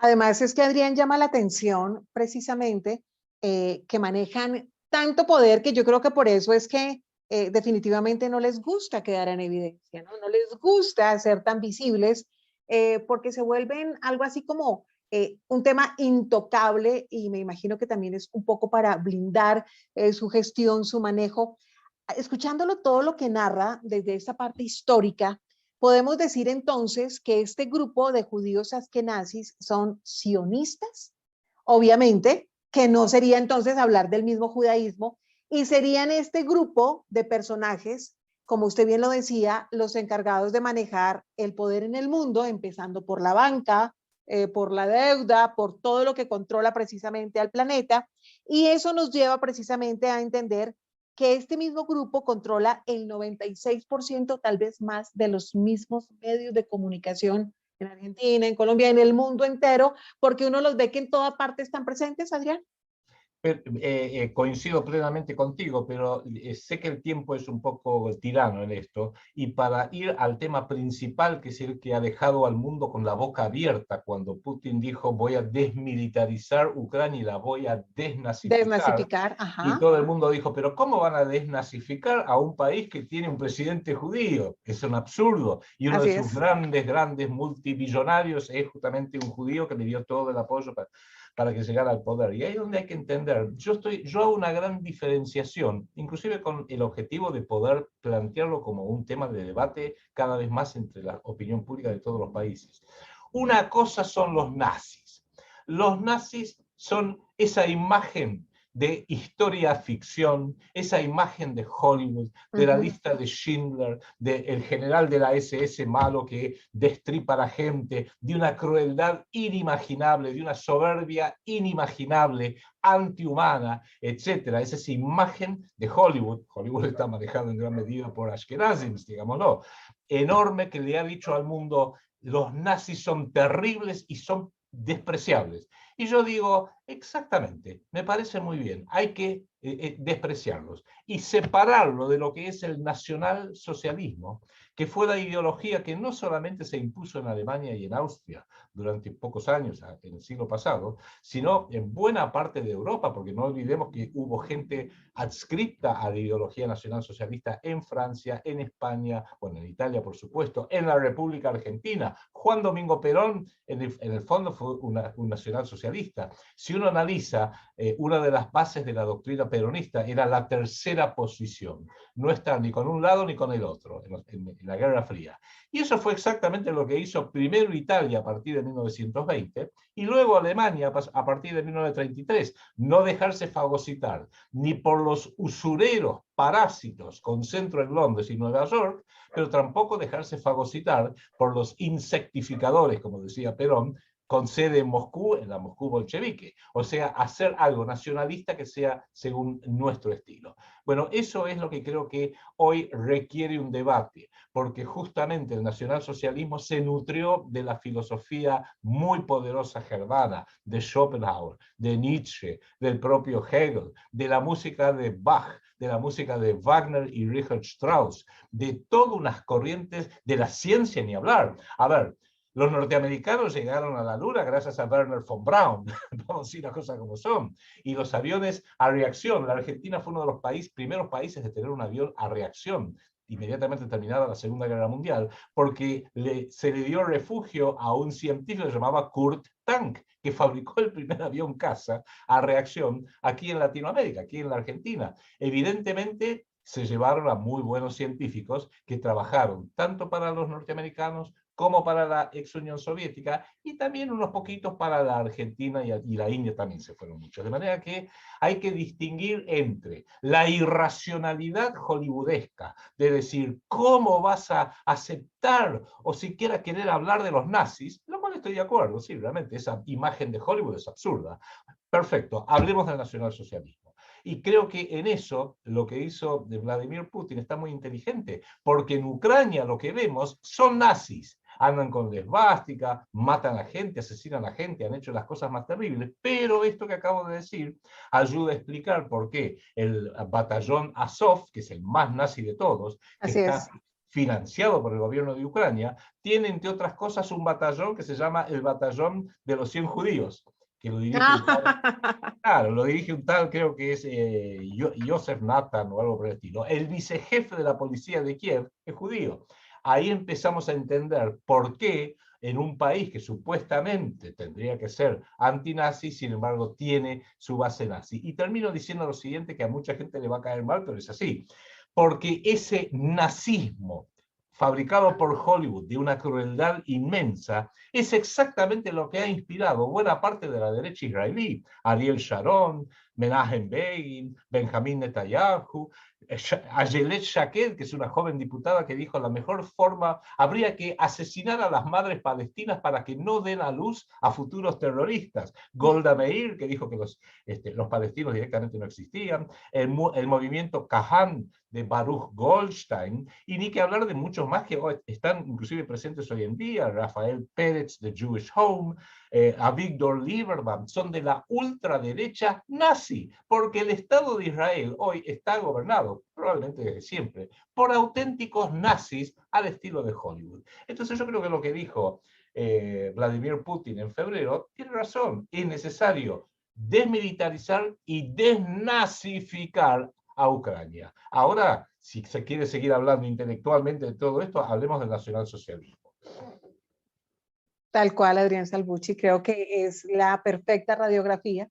Además, es que Adrián llama la atención precisamente que manejan tanto poder que yo creo que por eso es que definitivamente no les gusta quedar en evidencia, ¿no? No les gusta ser tan visibles porque se vuelven algo así como un tema intocable y me imagino que también es un poco para blindar su gestión, su manejo. Escuchándolo todo lo que narra desde esta parte histórica, podemos decir entonces que este grupo de judíos askenazis son sionistas, obviamente, que no sería entonces hablar del mismo judaísmo, y serían este grupo de personajes, como usted bien lo decía, los encargados de manejar el poder en el mundo, empezando por la banca, por la deuda, por todo lo que controla precisamente al planeta, y eso nos lleva precisamente a entender que este mismo grupo controla el 96%, tal vez más, de los mismos medios de comunicación en Argentina, en Colombia, en el mundo entero, porque uno los ve que en toda parte están presentes, Adrián. Coincido plenamente contigo, pero sé que el tiempo es un poco tirano en esto, y para ir al tema principal, que es el que ha dejado al mundo con la boca abierta, cuando Putin dijo voy a desmilitarizar Ucrania y la voy a desnazificar. Desnazificar, ajá. Y todo el mundo dijo, pero ¿cómo van a desnazificar a un país que tiene un presidente judío? Es un absurdo. Y uno Así de sus es. grandes multimillonarios es justamente un judío que le dio todo el apoyo para que llegara al poder. Y ahí es donde hay que entender, yo hago una gran diferenciación, inclusive con el objetivo de poder plantearlo como un tema de debate cada vez más entre la opinión pública de todos los países. Una cosa son los nazis. Los nazis son esa imagen de historia ficción, esa imagen de Hollywood, de la lista de Schindler, del general de la SS malo que destripa a la gente, de una crueldad inimaginable, de una soberbia inimaginable, antihumana, etc. Es esa imagen de Hollywood. Hollywood está manejado en gran medida por Ashkenazim, digámoslo, enorme, que le ha dicho al mundo, los nazis son terribles y son despreciables. Y yo digo, exactamente, me parece muy bien, hay que despreciarlos y separarlo de lo que es el nacionalsocialismo, que fue la ideología que no solamente se impuso en Alemania y en Austria durante pocos años, en el siglo pasado, sino en buena parte de Europa, porque no olvidemos que hubo gente adscripta a la ideología nacionalsocialista en Francia, en España, bueno, en Italia, por supuesto, en la República Argentina. Juan Domingo Perón, en el fondo, fue un nacionalsocialista. Si uno analiza una de las bases de la doctrina peronista, era la tercera posición. No estar ni con un lado ni con el otro en la Guerra Fría. Y eso fue exactamente lo que hizo primero Italia a partir de 1920 y luego Alemania a partir de 1933. No dejarse fagocitar ni por los usureros parásitos con centro en Londres y Nueva York, pero tampoco dejarse fagocitar por los insectificadores, como decía Perón, con sede en Moscú, en la Moscú bolchevique. O sea, hacer algo nacionalista que sea según nuestro estilo. Bueno, eso es lo que creo que hoy requiere un debate, porque justamente el nacionalsocialismo se nutrió de la filosofía muy poderosa germana, de Schopenhauer, de Nietzsche, del propio Hegel, de la música de Bach, de la música de Wagner y Richard Strauss, de todas unas corrientes de la ciencia ni hablar. A ver, Los norteamericanos llegaron a la Luna gracias a Wernher von Braun, vamos a decir las cosas como son, y los aviones a reacción. La Argentina fue uno de los primeros países de tener un avión a reacción, inmediatamente terminada la Segunda Guerra Mundial, porque se le dio refugio a un científico que se llamaba Kurt Tank, que fabricó el primer avión caza a reacción aquí en Latinoamérica, aquí en la Argentina. Evidentemente, se llevaron a muy buenos científicos que trabajaron tanto para los norteamericanos como para la ex Unión Soviética, y también unos poquitos para la Argentina y la India también se fueron muchos. De manera que hay que distinguir entre la irracionalidad hollywoodesca, de decir, ¿cómo vas a aceptar o siquiera querer hablar de los nazis? Lo cual estoy de acuerdo, sí, realmente esa imagen de Hollywood es absurda. Perfecto, hablemos del nacionalsocialismo. Y creo que en eso lo que hizo Vladimir Putin está muy inteligente, porque en Ucrania lo que vemos son nazis. Andan con esvástica, matan a gente, asesinan a gente, han hecho las cosas más terribles, pero esto que acabo de decir ayuda a explicar por qué el batallón Azov, que es el más nazi de todos, que Así está es. financiado por el gobierno de Ucrania, tiene entre otras cosas un batallón que se llama el batallón de los 100 judíos, que lo dirige un tal, claro, lo dirige un tal, creo que es Joseph Nathan o algo por el estilo. El vicejefe de la policía de Kiev es judío. Ahí empezamos a entender por qué en un país que supuestamente tendría que ser antinazi, sin embargo tiene su base nazi. Y termino diciendo lo siguiente, que a mucha gente le va a caer mal, pero es así. Porque ese nazismo fabricado por Hollywood de una crueldad inmensa, es exactamente lo que ha inspirado buena parte de la derecha israelí. Ariel Sharon, Menachem Begin, Benjamín Netanyahu, Ayelet Shaked, que es una joven diputada que dijo la mejor forma, habría que asesinar a las madres palestinas para que no den a luz a futuros terroristas. Golda Meir, que dijo que los palestinos directamente no existían. El movimiento Kahan de Baruch Goldstein, y ni que hablar de muchos más que están inclusive presentes hoy en día, Rafael Pérez de Jewish Home, Avigdor Lieberman, son de la ultraderecha nazi, porque el Estado de Israel hoy está gobernado, probablemente desde siempre, por auténticos nazis al estilo de Hollywood. Entonces yo creo que lo que dijo Vladimir Putin en febrero tiene razón, es necesario desmilitarizar y desnazificar a Ucrania. Ahora, si se quiere seguir hablando intelectualmente de todo esto, hablemos del nacionalsocialismo. Tal cual, Adrián Salvucci, creo que es la perfecta radiografía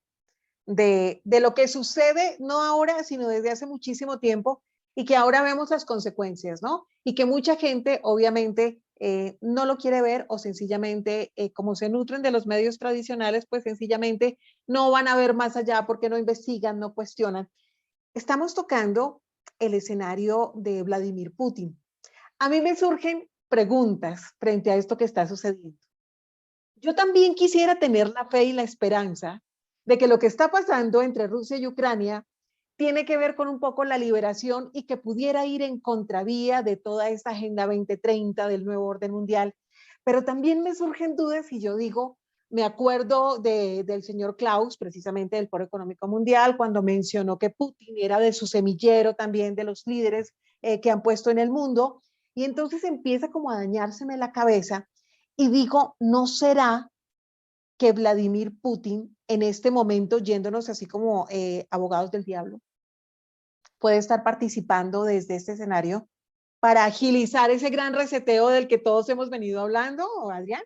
de lo que sucede, no ahora, sino desde hace muchísimo tiempo, y que ahora vemos las consecuencias, ¿no? Y que mucha gente, obviamente, no lo quiere ver o sencillamente, como se nutren de los medios tradicionales, pues sencillamente no van a ver más allá porque no investigan, no cuestionan. Estamos tocando el escenario de Vladimir Putin. A mí me surgen preguntas frente a esto que está sucediendo. Yo también quisiera tener la fe y la esperanza de que lo que está pasando entre Rusia y Ucrania tiene que ver con un poco la liberación y que pudiera ir en contravía de toda esta Agenda 2030 del nuevo orden mundial. Pero también me surgen dudas y yo digo, me acuerdo del señor Klaus, precisamente del Foro Económico Mundial, cuando mencionó que Putin era de su semillero también, de los líderes que han puesto en el mundo, y entonces empieza como a dañárseme la cabeza y digo, ¿no será que Vladimir Putin en este momento, yéndonos así como abogados del diablo, puede estar participando desde este escenario para agilizar ese gran reseteo del que todos hemos venido hablando, Adrián?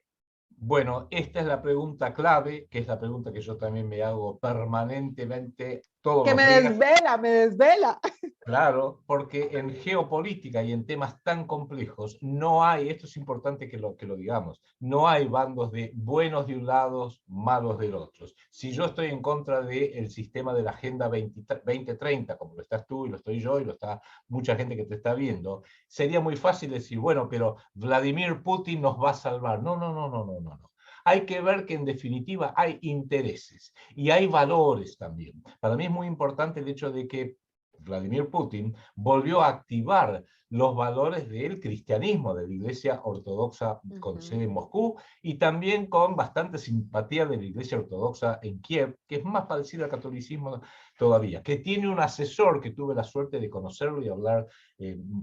Bueno, esta es la pregunta clave, que es la pregunta que yo también me hago permanentemente todos Que los me días. desvela, me desvela. Claro, porque en geopolítica y en temas tan complejos no hay, esto es importante que lo digamos, no hay bandos de buenos de un lado, malos del otro. Si yo estoy en contra del sistema de la Agenda 2030, como lo estás tú y lo estoy yo y lo está mucha gente que te está viendo, sería muy fácil decir, bueno, pero Vladimir Putin nos va a salvar. No, no, no, no, no, no, no. Hay que ver que en definitiva hay intereses y hay valores también. Para mí es muy importante el hecho de que Vladimir Putin volvió a activar los valores del cristianismo, de la Iglesia Ortodoxa con sede en Moscú, y también con bastante simpatía de la Iglesia Ortodoxa en Kiev, que es más parecida al catolicismo todavía, que tiene un asesor que tuve la suerte de conocerlo y hablar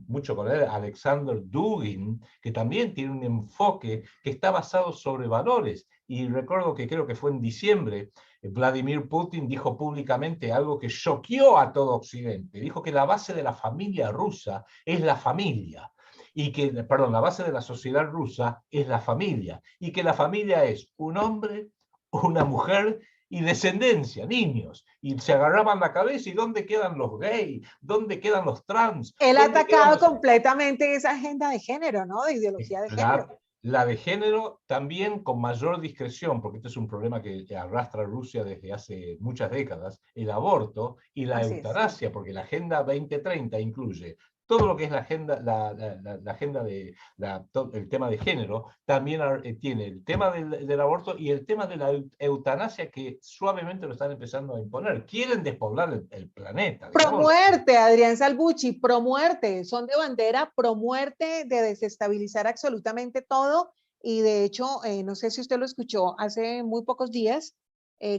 mucho con él, Alexander Dugin, que también tiene un enfoque que está basado sobre valores. Y recuerdo que creo que fue en diciembre, Vladimir Putin dijo públicamente algo que choqueó a todo Occidente. Dijo que la base de la familia rusa es la familia. Y que, perdón, la base de la sociedad rusa es la familia. Y que la familia es un hombre, una mujer y descendencia, niños. Y se agarraban la cabeza, ¿y dónde quedan los gays? ¿Dónde quedan los trans? Él ha ¿Dónde quedan atacado los... completamente esa agenda de género, ¿no? De ideología de género. La de género también con mayor discreción, porque este es un problema que arrastra Rusia desde hace muchas décadas, el aborto y la Así es. eutanasia, porque la Agenda 2030 incluye todo lo que es la agenda, la agenda de el tema de género, también tiene el tema del aborto y el tema de la eutanasia que suavemente lo están empezando a imponer. Quieren despoblar el planeta. Pro Digamos. muerte, Adrián Salvucci, pro muerte, son de bandera pro muerte, de desestabilizar absolutamente todo. Y de hecho, no sé si usted lo escuchó, hace muy pocos días,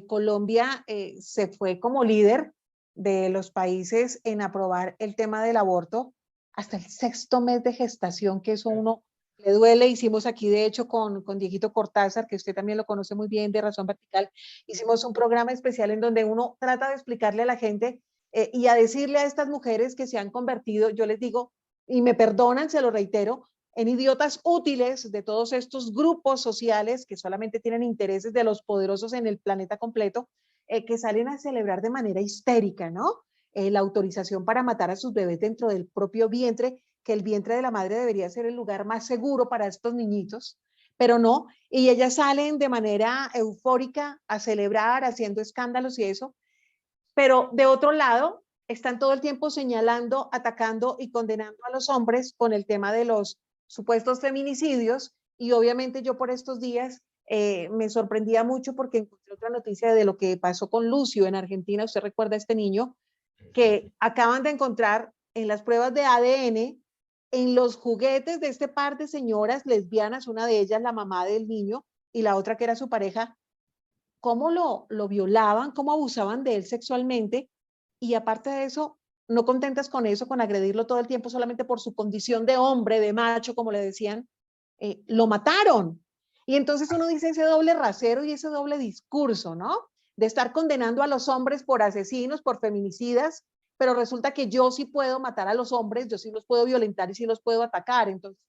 Colombia se fue como líder de los países en aprobar el tema del aborto hasta el 6º mes de gestación, que eso uno le duele. Hicimos aquí, de hecho, con Dieguito Cortázar, que usted también lo conoce muy bien, de Razón Vertical, hicimos un programa especial en donde uno trata de explicarle a la gente y a decirle a estas mujeres que se han convertido, yo les digo, y me perdonan, se lo reitero, en idiotas útiles de todos estos grupos sociales que solamente tienen intereses de los poderosos en el planeta completo, que salen a celebrar de manera histérica, ¿no? La autorización para matar a sus bebés dentro del propio vientre, que el vientre de la madre debería ser el lugar más seguro para estos niñitos, pero no, y ellas salen de manera eufórica a celebrar, haciendo escándalos y eso, pero de otro lado, están todo el tiempo señalando, atacando y condenando a los hombres con el tema de los supuestos feminicidios, y obviamente yo por estos días me sorprendía mucho porque encontré otra noticia de lo que pasó con Lucio en Argentina. Usted recuerda a este niño que acaban de encontrar en las pruebas de ADN en los juguetes de este par de señoras lesbianas, una de ellas la mamá del niño y la otra que era su pareja, cómo lo violaban, cómo abusaban de él sexualmente, y aparte de eso, no contentas con eso, con agredirlo todo el tiempo solamente por su condición de hombre, de macho, como le decían, lo mataron. Y entonces uno dice ese doble rasero y ese doble discurso, ¿no? De estar condenando a los hombres por asesinos, por feminicidas, pero resulta que yo sí puedo matar a los hombres, yo sí los puedo violentar y sí los puedo atacar. Entonces,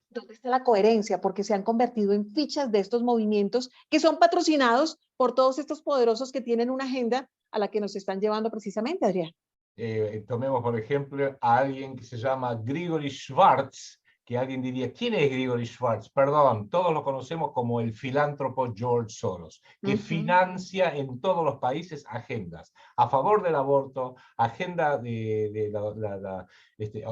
¿dónde está la coherencia? Porque se han convertido en fichas de estos movimientos que son patrocinados por todos estos poderosos que tienen una agenda a la que nos están llevando precisamente, Adrián. Tomemos, por ejemplo, a alguien que se llama Grigory Schwartz, que alguien diría, ¿quién es Grigory Schwartz? Perdón, todos lo conocemos como el filántropo George Soros, que financia en todos los países agendas a favor del aborto, agenda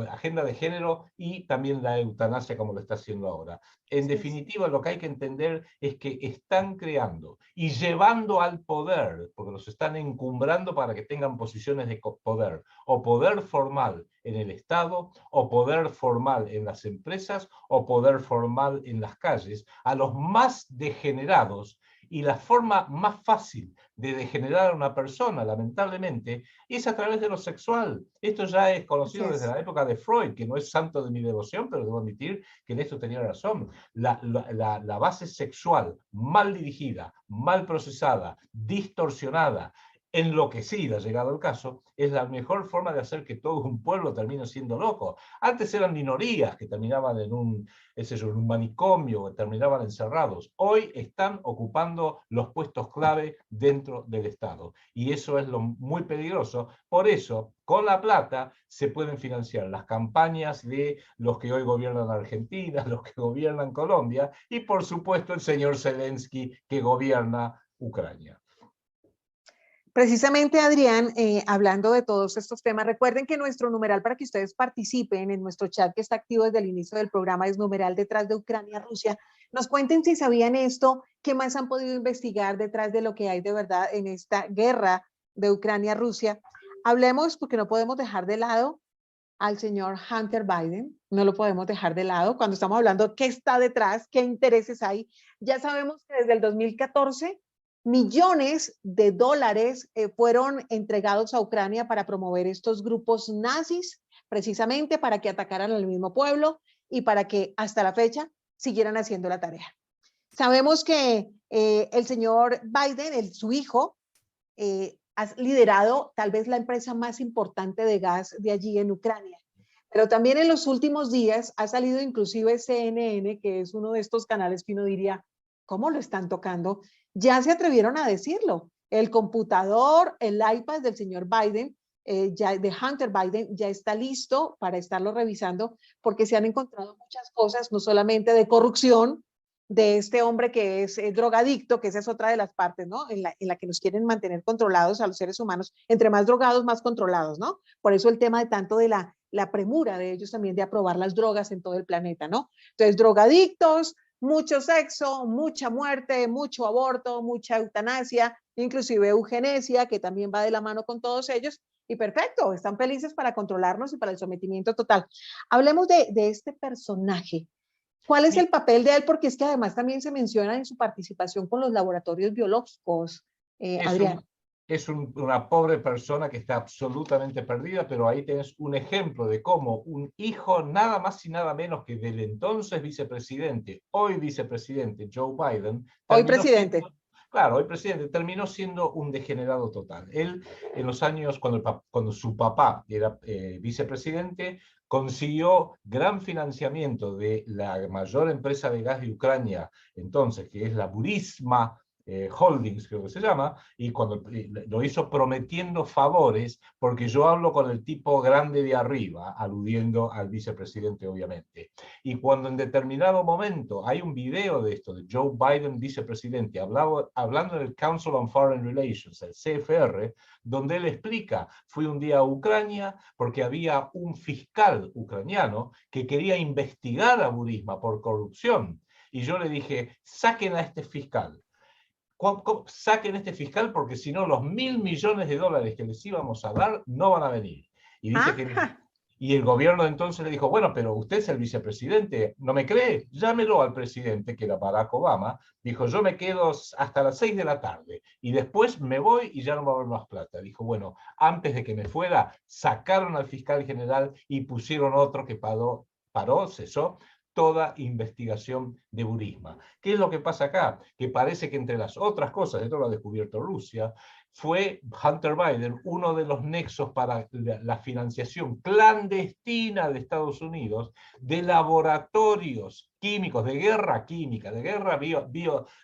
agenda de género y también la eutanasia como lo está haciendo ahora. En definitiva, lo que hay que entender es que están creando y llevando al poder, porque los están encumbrando para que tengan posiciones de poder, o poder formal en el Estado, o poder formal en las empresas, o poder formal en las calles, a los más degenerados. Y la forma más fácil de degenerar a una persona, lamentablemente, es a través de lo sexual. Esto ya es conocido desde la época de Freud, que no es santo de mi devoción, pero debo admitir que en esto tenía razón. La base sexual mal dirigida, mal procesada, distorsionada, enloquecida, llegado el caso, es la mejor forma de hacer que todo un pueblo termine siendo loco. Antes eran minorías que terminaban en un manicomio, que terminaban encerrados. Hoy están ocupando los puestos clave dentro del Estado. Y eso es lo muy peligroso. Por eso, con la plata se pueden financiar las campañas de los que hoy gobiernan Argentina, los que gobiernan Colombia, y por supuesto el señor Zelensky que gobierna Ucrania. Precisamente, Adrián, hablando de todos estos temas, recuerden que nuestro numeral para que ustedes participen en nuestro chat que está activo desde el inicio del programa es numeral detrás de Ucrania-Rusia. Nos cuenten si sabían esto, qué más han podido investigar detrás de lo que hay de verdad en esta guerra de Ucrania-Rusia. Hablemos, porque no podemos dejar de lado al señor Hunter Biden, no lo podemos dejar de lado cuando estamos hablando qué está detrás, qué intereses hay. Ya sabemos que desde el 2014 millones de dólares fueron entregados a Ucrania para promover estos grupos nazis, precisamente para que atacaran al mismo pueblo y para que hasta la fecha siguieran haciendo la tarea. Sabemos que el señor Biden, su hijo, ha liderado tal vez la empresa más importante de gas de allí en Ucrania. Pero también en los últimos días ha salido inclusive CNN, que es uno de estos canales que uno diría, ¿cómo lo están tocando? Ya se atrevieron a decirlo. El computador, el iPad del señor Biden, de Hunter Biden, ya está listo para estarlo revisando porque se han encontrado muchas cosas, no solamente de corrupción, de este hombre que es drogadicto, que esa es otra de las partes, ¿no? En la que nos quieren mantener controlados a los seres humanos, entre más drogados, más controlados, ¿no? Por eso el tema de tanto de la premura de ellos también de aprobar las drogas en todo el planeta, ¿no? Entonces, drogadictos, mucho sexo, mucha muerte, mucho aborto, mucha eutanasia, inclusive eugenesia, que también va de la mano con todos ellos, y perfecto, están felices para controlarnos y para el sometimiento total. Hablemos de este personaje. ¿Cuál es el papel de él? Porque es que además también se menciona en su participación con los laboratorios biológicos, Adrián. Es una pobre persona que está absolutamente perdida, pero ahí tenés un ejemplo de cómo un hijo nada más y nada menos que del entonces vicepresidente, hoy vicepresidente Joe Biden. Hoy presidente. Claro, hoy presidente terminó siendo un degenerado total. Él, en los años, cuando su papá era vicepresidente, consiguió gran financiamiento de la mayor empresa de gas de Ucrania, entonces, que es la Burisma Holdings, creo que se llama, y cuando lo hizo prometiendo favores, porque yo hablo con el tipo grande de arriba, aludiendo al vicepresidente, obviamente. Y cuando en determinado momento hay un video de esto, de Joe Biden, vicepresidente, hablando del Council on Foreign Relations, el CFR, donde él explica, fui un día a Ucrania porque había un fiscal ucraniano que quería investigar a Burisma por corrupción. Y yo le dije, saquen a este fiscal. Saquen este fiscal porque si no los $1.000 millones que les íbamos a dar no van a venir. Y dice que... Y el gobierno entonces le dijo, bueno, pero usted es el vicepresidente, ¿no me cree? Llámelo al presidente, que era Barack Obama. Dijo, yo me quedo hasta las 6 de la tarde y después me voy y ya no va a haber más plata. Dijo, bueno, antes de que me fuera, sacaron al fiscal general y pusieron otro que cesó toda investigación de Burisma. ¿Qué es lo que pasa acá? Que parece que entre las otras cosas, esto lo ha descubierto Rusia, fue Hunter Biden uno de los nexos para la financiación clandestina de Estados Unidos de laboratorios químicos, de guerra química, de guerra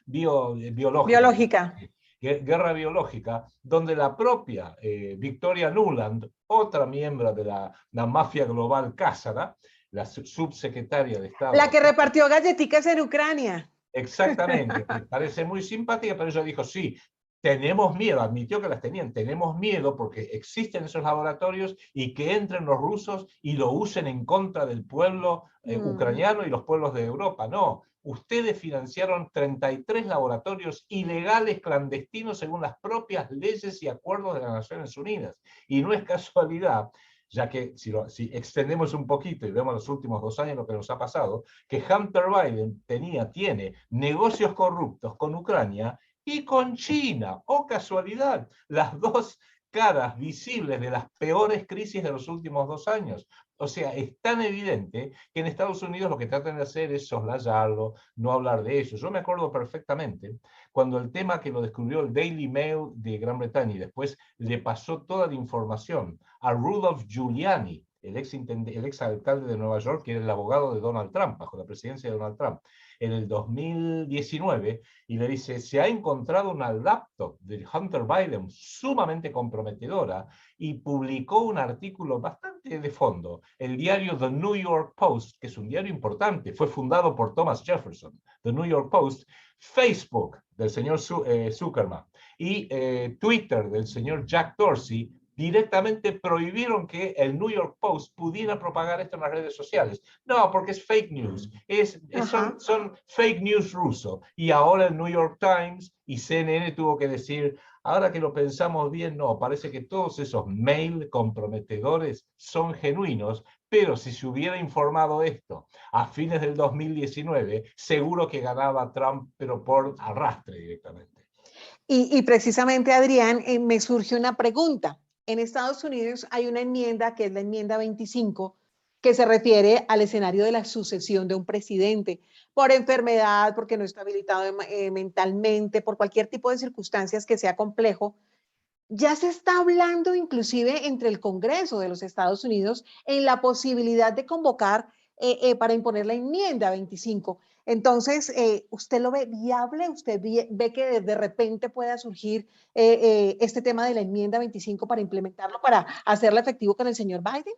biológica. Guerra biológica, donde la propia Victoria Nuland, otra miembro de la mafia global Kásara, la subsecretaria de Estado. La que repartió galletitas en Ucrania. Exactamente, me parece muy simpática, pero ella dijo, sí, tenemos miedo, admitió que las tenían, tenemos miedo porque existen esos laboratorios y que entren los rusos y lo usen en contra del pueblo ucraniano y los pueblos de Europa. No, ustedes financiaron 33 laboratorios ilegales, clandestinos, según las propias leyes y acuerdos de las Naciones Unidas. Y no es casualidad, ya que si extendemos un poquito y vemos los últimos 2 años lo que nos ha pasado, que Hunter Biden tiene negocios corruptos con Ucrania y con China. ¡Oh, casualidad! Las dos caras visibles de las peores crisis de los últimos 2 años. O sea, es tan evidente que en Estados Unidos lo que tratan de hacer es soslayarlo, no hablar de eso. Yo me acuerdo perfectamente cuando el tema que lo descubrió el Daily Mail de Gran Bretaña y después le pasó toda la información a Rudolph Giuliani, el ex alcalde de Nueva York, que era el abogado de Donald Trump, bajo la presidencia de Donald Trump, en el 2019, y le dice, se ha encontrado una laptop de Hunter Biden sumamente comprometedora, y publicó un artículo bastante de fondo, el diario The New York Post, que es un diario importante, fue fundado por Thomas Jefferson, The New York Post, Facebook del señor Zuckerman y Twitter del señor Jack Dorsey, directamente prohibieron que el New York Post pudiera propagar esto en las redes sociales. No, porque es fake news. Son fake news ruso. Y ahora el New York Times y CNN tuvo que decir, ahora que lo pensamos bien, no, parece que todos esos mails comprometedores son genuinos, pero si se hubiera informado esto a fines del 2019, seguro que ganaba Trump, pero por arrastre directamente. Y precisamente, Adrián, me surge una pregunta. En Estados Unidos hay una enmienda que es la enmienda 25, que se refiere al escenario de la sucesión de un presidente por enfermedad, porque no está habilitado mentalmente, por cualquier tipo de circunstancias que sea complejo. Ya se está hablando inclusive entre el Congreso de los Estados Unidos en la posibilidad de convocar para imponer la enmienda 25. Entonces, ¿usted lo ve viable? ¿Usted ve que de repente pueda surgir este tema de la enmienda 25 para implementarlo, para hacerlo efectivo con el señor Biden?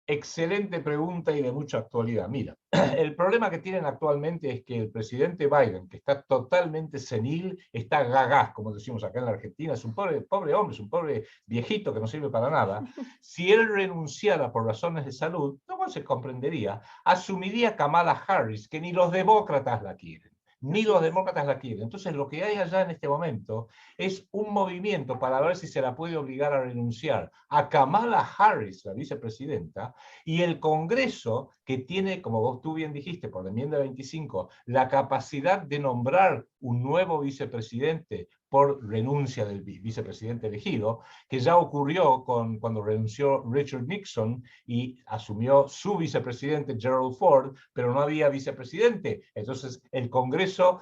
Excelente pregunta y de mucha actualidad. Mira, el problema que tienen actualmente es que el presidente Biden, que está totalmente senil, está gagá, como decimos acá en la Argentina, es un pobre hombre, es un pobre viejito que no sirve para nada. Si él renunciara por razones de salud, no se comprendería, asumiría Kamala Harris, que ni los demócratas la quieren. Ni los demócratas la quieren. Entonces, lo que hay allá en este momento es un movimiento para ver si se la puede obligar a renunciar a Kamala Harris, la vicepresidenta, y el Congreso, que tiene, como tú bien dijiste, por la enmienda 25, la capacidad de nombrar un nuevo vicepresidente por renuncia del vicepresidente elegido, que ya ocurrió cuando renunció Richard Nixon y asumió su vicepresidente Gerald Ford, pero no había vicepresidente. Entonces el Congreso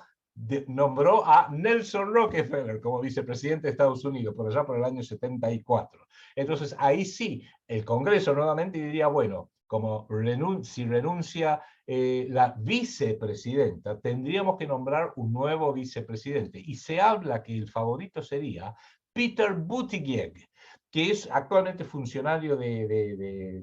nombró a Nelson Rockefeller como vicepresidente de Estados Unidos, por allá por el año 74. Entonces ahí sí, el Congreso nuevamente diría, bueno, como si renuncia la vicepresidenta, tendríamos que nombrar un nuevo vicepresidente. Y se habla que el favorito sería Peter Buttigieg, que es actualmente funcionario de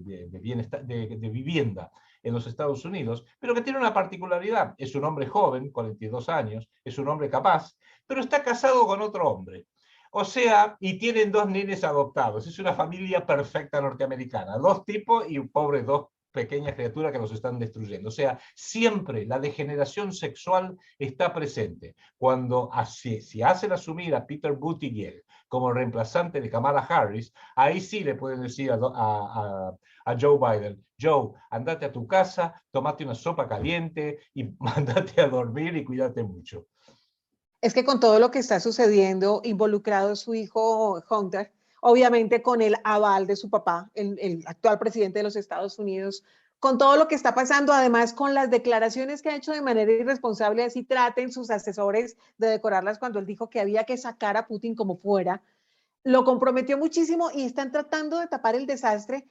vivienda en los Estados Unidos, pero que tiene una particularidad. Es un hombre joven, 42 años, es un hombre capaz, pero está casado con otro hombre. O sea, y tienen dos nenes adoptados. Es una familia perfecta norteamericana. Dos tipos y un pobre dos pequeñas criaturas que los están destruyendo. O sea, siempre la degeneración sexual está presente. Cuando si hacen asumir a Peter Buttigieg como reemplazante de Kamala Harris, ahí sí le pueden decir a Joe Biden, Joe, andate a tu casa, tomate una sopa caliente y andate a dormir y cuídate mucho. Es que con todo lo que está sucediendo, involucrado su hijo Hunter, obviamente con el aval de su papá, el actual presidente de los Estados Unidos, con todo lo que está pasando, además con las declaraciones que ha hecho de manera irresponsable, así traten sus asesores de decorarlas cuando él dijo que había que sacar a Putin como fuera, lo comprometió muchísimo y están tratando de tapar el desastre.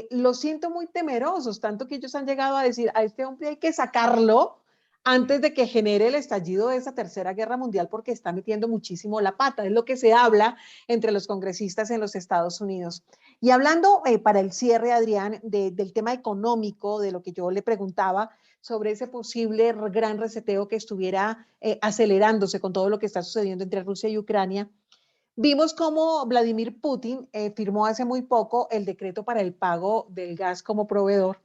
Lo siento muy temerosos, tanto que ellos han llegado a decir, a este hombre hay que sacarlo antes de que genere el estallido de esa tercera guerra mundial porque está metiendo muchísimo la pata. Es lo que se habla entre los congresistas en los Estados Unidos. Y hablando para el cierre, Adrián, del tema económico, de lo que yo le preguntaba sobre ese posible gran reseteo que estuviera acelerándose con todo lo que está sucediendo entre Rusia y Ucrania, vimos cómo Vladimir Putin firmó hace muy poco el decreto para el pago del gas como proveedor.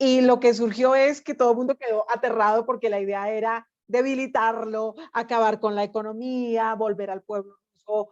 Y lo que surgió es que todo el mundo quedó aterrado porque la idea era debilitarlo, acabar con la economía, volver al pueblo ruso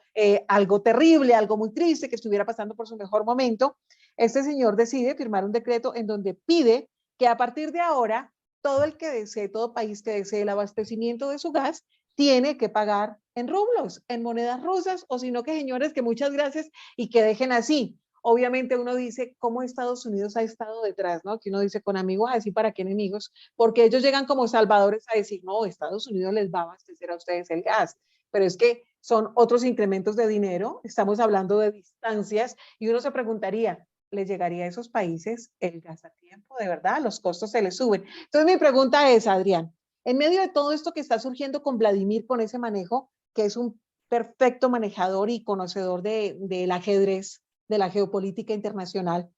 algo terrible, algo muy triste, que estuviera pasando por su mejor momento. Este señor decide firmar un decreto en donde pide que a partir de ahora todo el que desee, todo país que desee el abastecimiento de su gas, tiene que pagar en rublos, en monedas rusas, o si no, que señores, que muchas gracias y que dejen así. Obviamente uno dice cómo Estados Unidos ha estado detrás, ¿no? Que uno dice con amigos así, ¿para qué enemigos? Porque ellos llegan como salvadores a decir, no, Estados Unidos les va a abastecer a ustedes el gas, pero es que son otros incrementos de dinero, estamos hablando de distancias y uno se preguntaría, ¿les llegaría a esos países el gas a tiempo? De verdad, los costos se les suben. Entonces mi pregunta es, Adrián, en medio de todo esto que está surgiendo con Vladimir, con ese manejo, que es un perfecto manejador y conocedor del ajedrez, de la geopolítica internacional,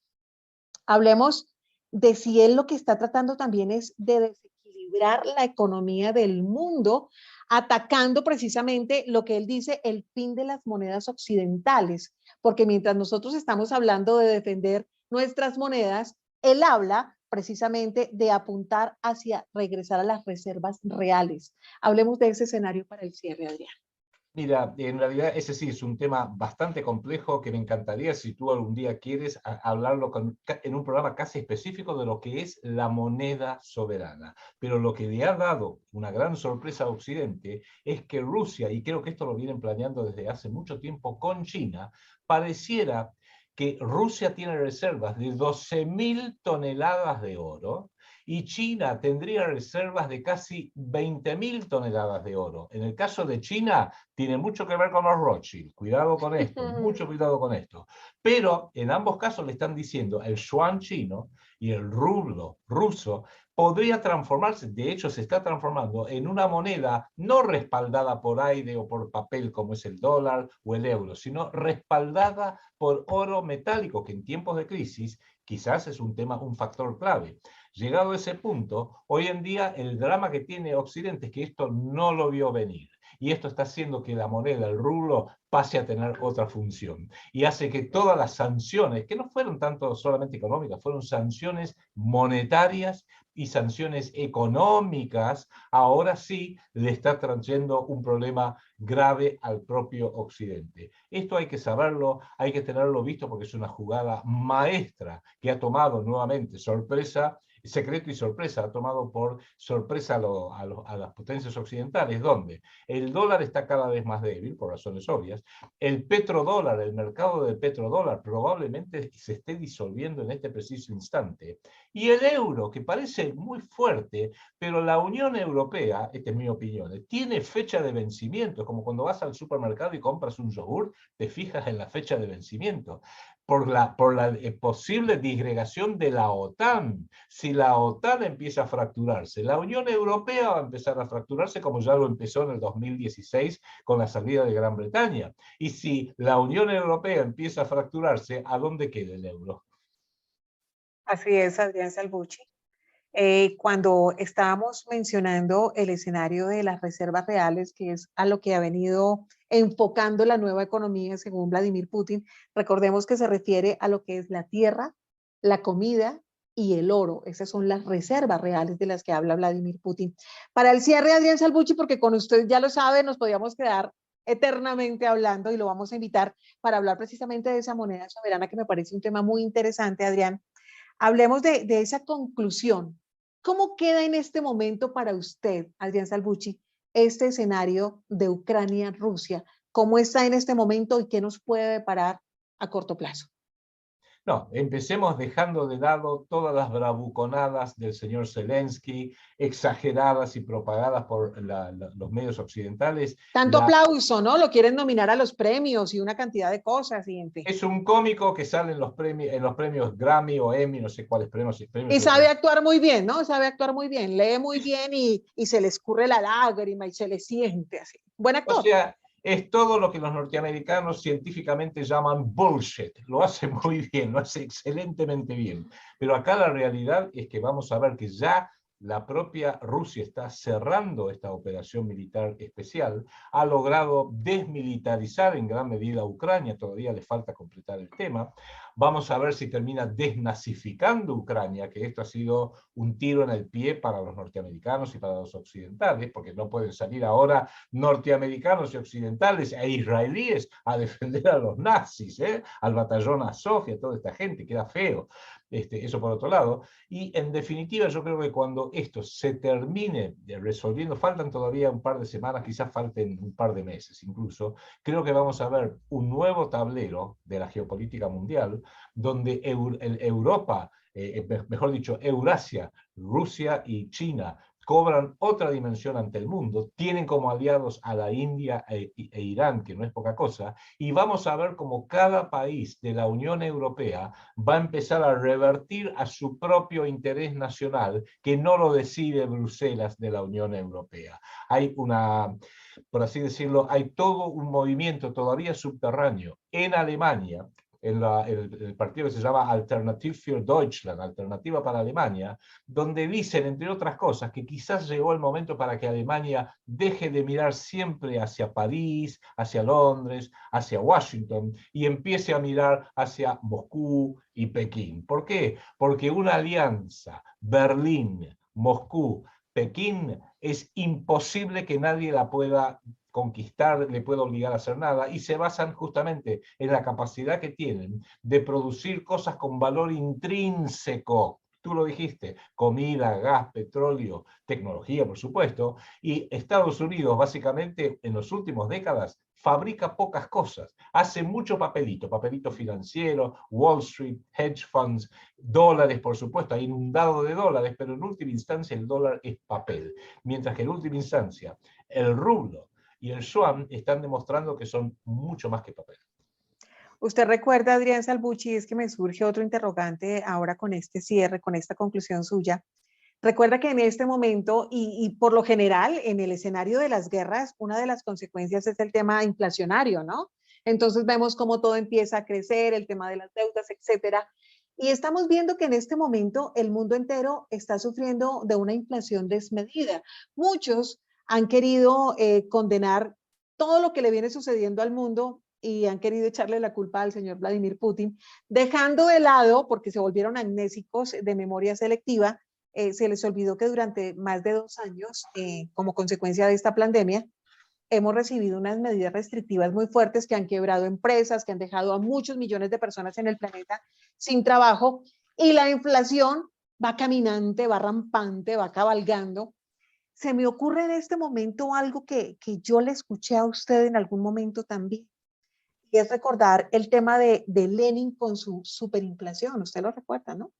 hablemos de si él lo que está tratando también es de desequilibrar la economía del mundo, atacando precisamente lo que él dice, el fin de las monedas occidentales, porque mientras nosotros estamos hablando de defender nuestras monedas, él habla precisamente de apuntar hacia regresar a las reservas reales. Hablemos de ese escenario para el cierre, Adrián. Mira, en realidad ese sí es un tema bastante complejo que me encantaría, si tú algún día quieres, hablarlo en un programa casi específico de lo que es la moneda soberana. Pero lo que le ha dado una gran sorpresa a Occidente es que Rusia, y creo que esto lo vienen planeando desde hace mucho tiempo con China, pareciera que Rusia tiene reservas de 12.000 toneladas de oro, y China tendría reservas de casi 20.000 toneladas de oro. En el caso de China, tiene mucho que ver con los Rothschild. Cuidado con esto, mucho cuidado con esto. Pero en ambos casos le están diciendo el yuan chino y el rublo ruso podría transformarse, de hecho se está transformando en una moneda no respaldada por aire o por papel como es el dólar o el euro, sino respaldada por oro metálico, que en tiempos de crisis quizás es un factor clave. Llegado a ese punto, hoy en día el drama que tiene Occidente es que esto no lo vio venir. Y esto está haciendo que la moneda, el rublo, pase a tener otra función. Y hace que todas las sanciones, que no fueron tanto solamente económicas, fueron sanciones monetarias y sanciones económicas, ahora sí le está trayendo un problema grave al propio Occidente. Esto hay que saberlo, hay que tenerlo visto porque es una jugada maestra que ha tomado nuevamente sorpresa, secreto y sorpresa, ha tomado por sorpresa a las potencias occidentales, donde el dólar está cada vez más débil, por razones obvias, el petrodólar, el mercado del petrodólar probablemente se esté disolviendo en este preciso instante, y el euro, que parece muy fuerte, pero la Unión Europea, esta es mi opinión, tiene fecha de vencimiento, como cuando vas al supermercado y compras un yogur, te fijas en la fecha de vencimiento. Por la posible disgregación de la OTAN. Si la OTAN empieza a fracturarse, la Unión Europea va a empezar a fracturarse como ya lo empezó en el 2016 con la salida de Gran Bretaña. Y si la Unión Europea empieza a fracturarse, ¿a dónde queda el euro? Así es, Adrián Salvucci. Cuando estábamos mencionando el escenario de las reservas reales, que es a lo que ha venido enfocando la nueva economía según Vladimir Putin, recordemos que se refiere a lo que es la tierra, la comida y el oro. Esas son las reservas reales de las que habla Vladimir Putin. Para el cierre, Adrián Salvucci, porque con usted ya lo sabe, nos podíamos quedar eternamente hablando y lo vamos a invitar para hablar precisamente de esa moneda soberana que me parece un tema muy interesante, Adrián. Hablemos de esa conclusión. ¿Cómo queda en este momento para usted, Adrián Salvucci, este escenario de Ucrania-Rusia? ¿Cómo está en este momento y qué nos puede deparar a corto plazo? No, empecemos dejando de lado todas las bravuconadas del señor Zelensky, exageradas y propagadas por los medios occidentales. Tanto aplauso, ¿no? Lo quieren nominar a los premios y una cantidad de cosas, y en fin. Es un cómico que sale en los premios Grammy o Emmy, no sé cuáles premios. Y sabe actuar muy bien, ¿no? Sabe actuar muy bien, lee muy bien y se le escurre la lágrima y se le siente así. Buen actor. O sea, es todo lo que los norteamericanos científicamente llaman bullshit. Lo hace muy bien, lo hace excelentemente bien. Pero acá la realidad es que vamos a ver que ya la propia Rusia está cerrando esta operación militar especial, ha logrado desmilitarizar en gran medida a Ucrania, todavía le falta completar el tema. Vamos a ver si termina desnazificando Ucrania, que esto ha sido un tiro en el pie para los norteamericanos y para los occidentales, porque no pueden salir ahora norteamericanos y occidentales e israelíes a defender a los nazis, al batallón Azov y a toda esta gente, queda feo. Eso por otro lado. Y en definitiva yo creo que cuando esto se termine resolviendo, faltan todavía un par de semanas, quizás falten un par de meses incluso, creo que vamos a ver un nuevo tablero de la geopolítica mundial, donde Europa, mejor dicho, Eurasia, Rusia y China, cobran otra dimensión ante el mundo, tienen como aliados a la India e Irán, que no es poca cosa, y vamos a ver cómo cada país de la Unión Europea va a empezar a revertir a su propio interés nacional, que no lo decide Bruselas de la Unión Europea. Hay por así decirlo, hay todo un movimiento todavía subterráneo en Alemania, en el partido que se llama Alternative für Deutschland, Alternativa para Alemania, donde dicen, entre otras cosas, que quizás llegó el momento para que Alemania deje de mirar siempre hacia París, hacia Londres, hacia Washington, y empiece a mirar hacia Moscú y Pekín. ¿Por qué? Porque una alianza Berlín, Moscú, Pekín, es imposible que nadie la pueda conquistar, le puede obligar a hacer nada, y se basan justamente en la capacidad que tienen de producir cosas con valor intrínseco. Tú lo dijiste, comida, gas, petróleo, tecnología, por supuesto, y Estados Unidos básicamente en las últimas décadas fabrica pocas cosas, hace mucho papelito, papelito financiero, Wall Street, hedge funds, dólares, por supuesto, ha inundado de dólares, pero en última instancia el dólar es papel, mientras que en última instancia el rublo y el yuan están demostrando que son mucho más que papel. Usted recuerda, Adrián Salvucci, es que me surge otro interrogante ahora con este cierre, con esta conclusión suya. Recuerda que en este momento, y por lo general, en el escenario de las guerras, una de las consecuencias es el tema inflacionario, ¿no? Entonces vemos cómo todo empieza a crecer, el tema de las deudas, etcétera. Y estamos viendo que en este momento el mundo entero está sufriendo de una inflación desmedida. Muchos han querido condenar todo lo que le viene sucediendo al mundo y han querido echarle la culpa al señor Vladimir Putin, dejando de lado, porque se volvieron amnésicos de memoria selectiva, se les olvidó que durante más de 2 años, como consecuencia de esta pandemia, hemos recibido unas medidas restrictivas muy fuertes que han quebrado empresas, que han dejado a muchos millones de personas en el planeta sin trabajo, y la inflación va caminante, va rampante, va cabalgando. Se me ocurre en este momento algo que yo le escuché a usted en algún momento también, y es recordar el tema de Lenin con su superinflación. Usted lo recuerda, ¿no?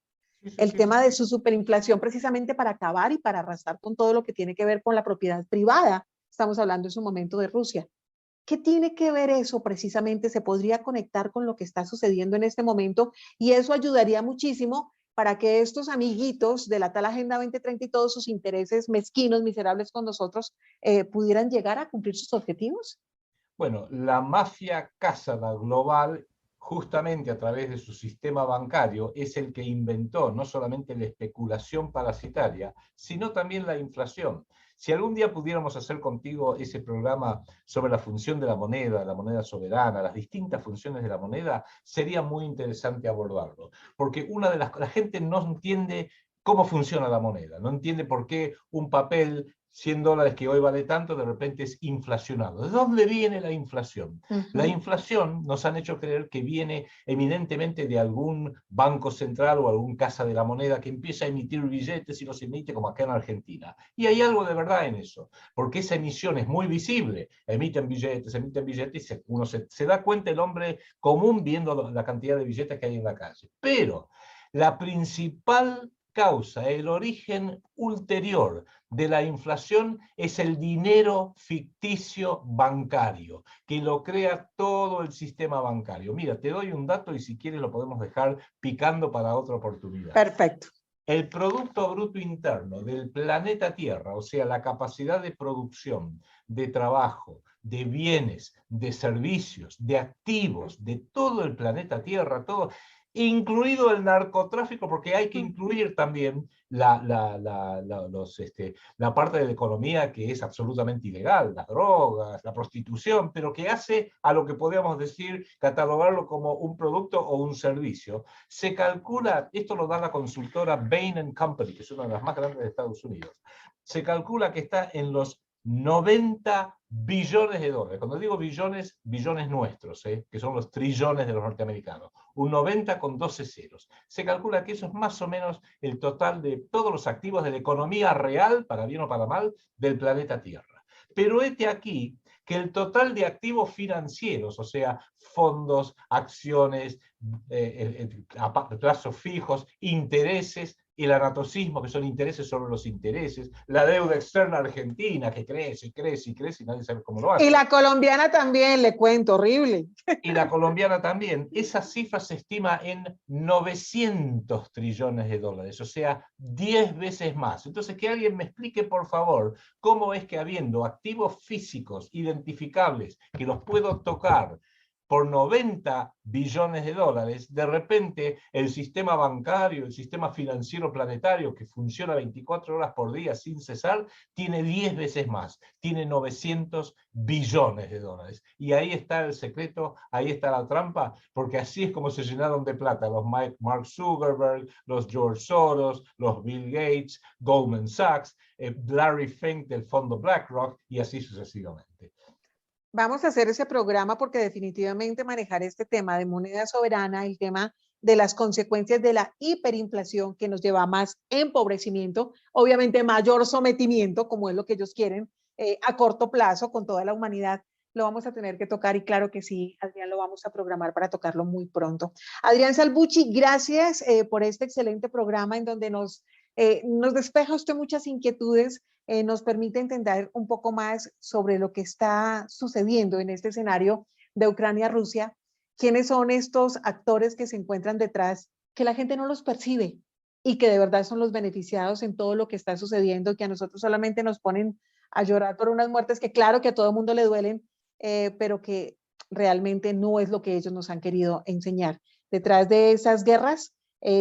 El tema de su superinflación precisamente para acabar y para arrasar con todo lo que tiene que ver con la propiedad privada. Estamos hablando en su momento de Rusia. ¿Qué tiene que ver eso precisamente? ¿Se podría conectar con lo que está sucediendo en este momento? Y eso ayudaría muchísimo para que estos amiguitos de la tal Agenda 2030 y todos sus intereses mezquinos, miserables con nosotros, pudieran llegar a cumplir sus objetivos. Bueno, la mafia Casada global, justamente a través de su sistema bancario, es el que inventó no solamente la especulación parasitaria, sino también la inflación. Si algún día pudiéramos hacer contigo ese programa sobre la función de la moneda soberana, las distintas funciones de la moneda, sería muy interesante abordarlo. Porque la gente no entiende cómo funciona la moneda, no entiende por qué un papel $100 que hoy vale tanto, de repente es inflacionado. ¿De dónde viene la inflación? La inflación nos han hecho creer que viene eminentemente de algún banco central o algún casa de la moneda que empieza a emitir billetes y los emite como acá en Argentina. Y hay algo de verdad en eso, porque esa emisión es muy visible. Emiten billetes, y uno se da cuenta el hombre común viendo la cantidad de billetes que hay en la calle. Pero la principal causa, el origen ulterior de la inflación es el dinero ficticio bancario, que lo crea todo el sistema bancario. Mira, te doy un dato y si quieres lo podemos dejar picando para otra oportunidad. Perfecto. El Producto Bruto Interno del planeta Tierra, o sea, la capacidad de producción, de trabajo, de bienes, de servicios, de activos, de todo el planeta Tierra, todo, incluido el narcotráfico, porque hay que incluir también la parte de la economía que es absolutamente ilegal, las drogas, la prostitución, pero que hace a lo que podríamos decir, catalogarlo como un producto o un servicio. Se calcula, esto lo da la consultora Bain & Company, que es una de las más grandes de Estados Unidos, se calcula que está en los 90 billones de dólares. Cuando digo billones, billones nuestros, que son los trillones de los norteamericanos. Un 90 con 12 ceros. Se calcula que eso es más o menos el total de todos los activos de la economía real, para bien o para mal, del planeta Tierra. Pero hete aquí que el total de activos financieros, o sea, fondos, acciones, plazos fijos, intereses, el anatocismo, que son intereses sobre los intereses, la deuda externa argentina, que crece y crece y crece y nadie sabe cómo lo hace. Y la colombiana también, le cuento, horrible. Y la colombiana también. Esa cifra se estima en 900 trillones de dólares, o sea, 10 veces más. Entonces, que alguien me explique, por favor, cómo es que habiendo activos físicos identificables que los puedo tocar por 90 billones de dólares, de repente el sistema bancario, el sistema financiero planetario, que funciona 24 horas por día sin cesar, tiene 10 veces más, tiene 900 billones de dólares. Y ahí está el secreto, ahí está la trampa, porque así es como se llenaron de plata los Mark Zuckerberg, los George Soros, los Bill Gates, Goldman Sachs, Larry Fink del fondo BlackRock, y así sucesivamente. Vamos a hacer ese programa porque definitivamente manejar este tema de moneda soberana, el tema de las consecuencias de la hiperinflación que nos lleva a más empobrecimiento, obviamente mayor sometimiento, como es lo que ellos quieren, a corto plazo con toda la humanidad, lo vamos a tener que tocar y claro que sí, Adrián, lo vamos a programar para tocarlo muy pronto. Adrián Salvucci, gracias por este excelente programa en donde nos despeja usted muchas inquietudes, nos permite entender un poco más sobre lo que está sucediendo en este escenario de Ucrania-Rusia, quiénes son estos actores que se encuentran detrás, que la gente no los percibe y que de verdad son los beneficiados en todo lo que está sucediendo, que a nosotros solamente nos ponen a llorar por unas muertes que claro que a todo el mundo le duelen, pero que realmente no es lo que ellos nos han querido enseñar. Detrás de esas guerras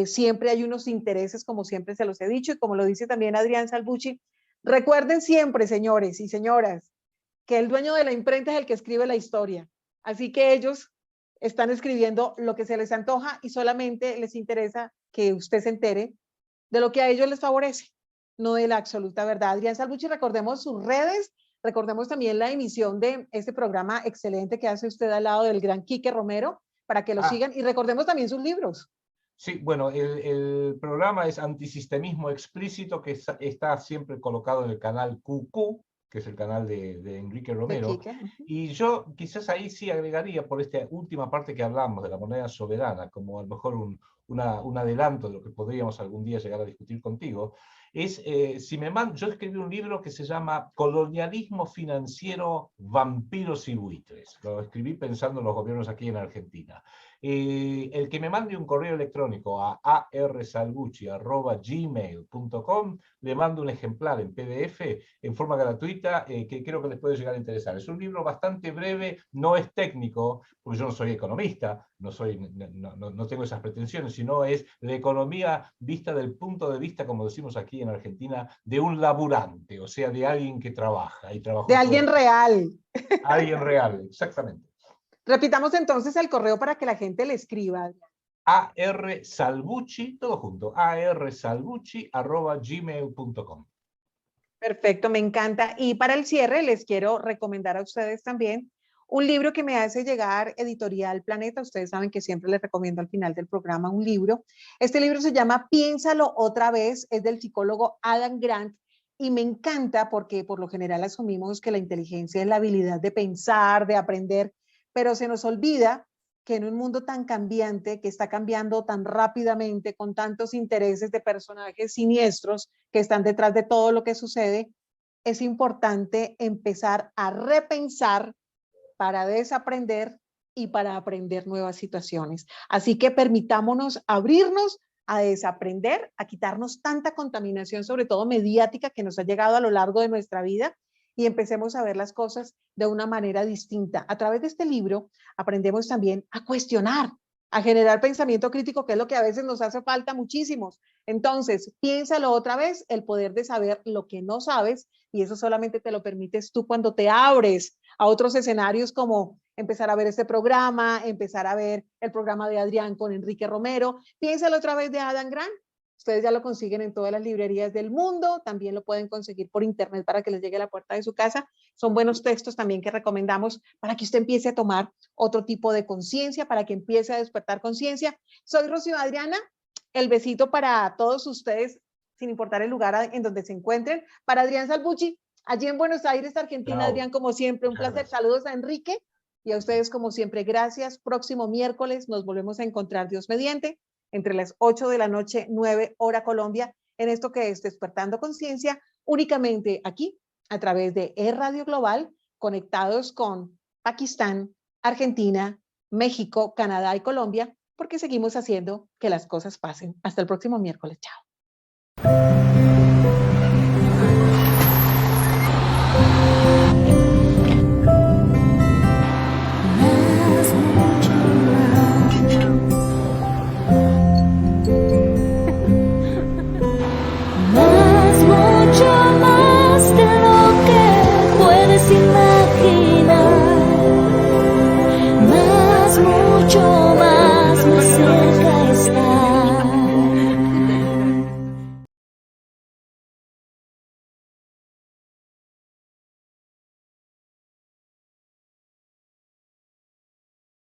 siempre hay unos intereses, como siempre se los he dicho, y como lo dice también Adrián Salvucci, recuerden siempre, señores y señoras, que el dueño de la imprenta es el que escribe la historia. Así que ellos están escribiendo lo que se les antoja y solamente les interesa que usted se entere de lo que a ellos les favorece, no de la absoluta verdad. Adrián Salvucci, recordemos sus redes, recordemos también la emisión de este programa excelente que hace usted al lado del gran Quique Romero, para que lo sigan, y recordemos también sus libros. Sí, bueno, el programa es Antisistemismo Explícito, que está siempre colocado en el canal QQ, que es el canal de Enrique Romero. Y yo quizás ahí sí agregaría, por esta última parte que hablamos de la moneda soberana, como a lo mejor un adelanto de lo que podríamos algún día llegar a discutir contigo, es, yo escribí un libro que se llama Colonialismo Financiero, Vampiros y Buitres. Lo escribí pensando en los gobiernos aquí en Argentina. El que me mande un correo electrónico a arsalvucci@gmail.com, le mando un ejemplar en PDF en forma gratuita que creo que les puede llegar a interesar. Es un libro bastante breve, no es técnico, porque yo no soy economista, no tengo esas pretensiones, sino es la economía vista del punto de vista, como decimos aquí en Argentina, de un laburante, o sea, de alguien que trabaja. Y de alguien real. Alguien real, exactamente. Repitamos entonces el correo para que la gente le escriba. arsalvucci, todo junto, arsalvucci@gmail.com. Perfecto, me encanta. Y para el cierre les quiero recomendar a ustedes también un libro que me hace llegar Editorial Planeta. Ustedes saben que siempre les recomiendo al final del programa un libro. Este libro se llama Piénsalo otra vez, es del psicólogo Adam Grant y me encanta porque por lo general asumimos que la inteligencia es la habilidad de pensar, de aprender, pero se nos olvida que en un mundo tan cambiante, que está cambiando tan rápidamente, con tantos intereses de personajes siniestros que están detrás de todo lo que sucede, es importante empezar a repensar para desaprender y para aprender nuevas situaciones. Así que permitámonos abrirnos a desaprender, a quitarnos tanta contaminación, sobre todo mediática, que nos ha llegado a lo largo de nuestra vida, y empecemos a ver las cosas de una manera distinta. A través de este libro aprendemos también a cuestionar, a generar pensamiento crítico, que es lo que a veces nos hace falta muchísimos. Entonces, piénsalo otra vez, el poder de saber lo que no sabes, y eso solamente te lo permites tú cuando te abres a otros escenarios como empezar a ver este programa, empezar a ver el programa de Adrián con Enrique Romero. Piénsalo otra vez de Adam Grant. Ustedes ya lo consiguen en todas las librerías del mundo, también lo pueden conseguir por internet para que les llegue a la puerta de su casa. Son buenos textos también que recomendamos para que usted empiece a tomar otro tipo de conciencia, para que empiece a despertar conciencia. Soy Rocío Adriana, el besito para todos ustedes, sin importar el lugar en donde se encuentren. Para Adrián Salvucci, allí en Buenos Aires, Argentina. Chao. Adrián, como siempre, un placer. Gracias. Saludos a Enrique y a ustedes, como siempre, gracias. Próximo miércoles nos volvemos a encontrar, Dios mediante, entre las 8 de la noche, 9 hora Colombia, en esto que es Despertando Conciencia, únicamente aquí, a través de Radio Global, conectados con Pakistán, Argentina, México, Canadá y Colombia, porque seguimos haciendo que las cosas pasen. Hasta el próximo miércoles. Chao.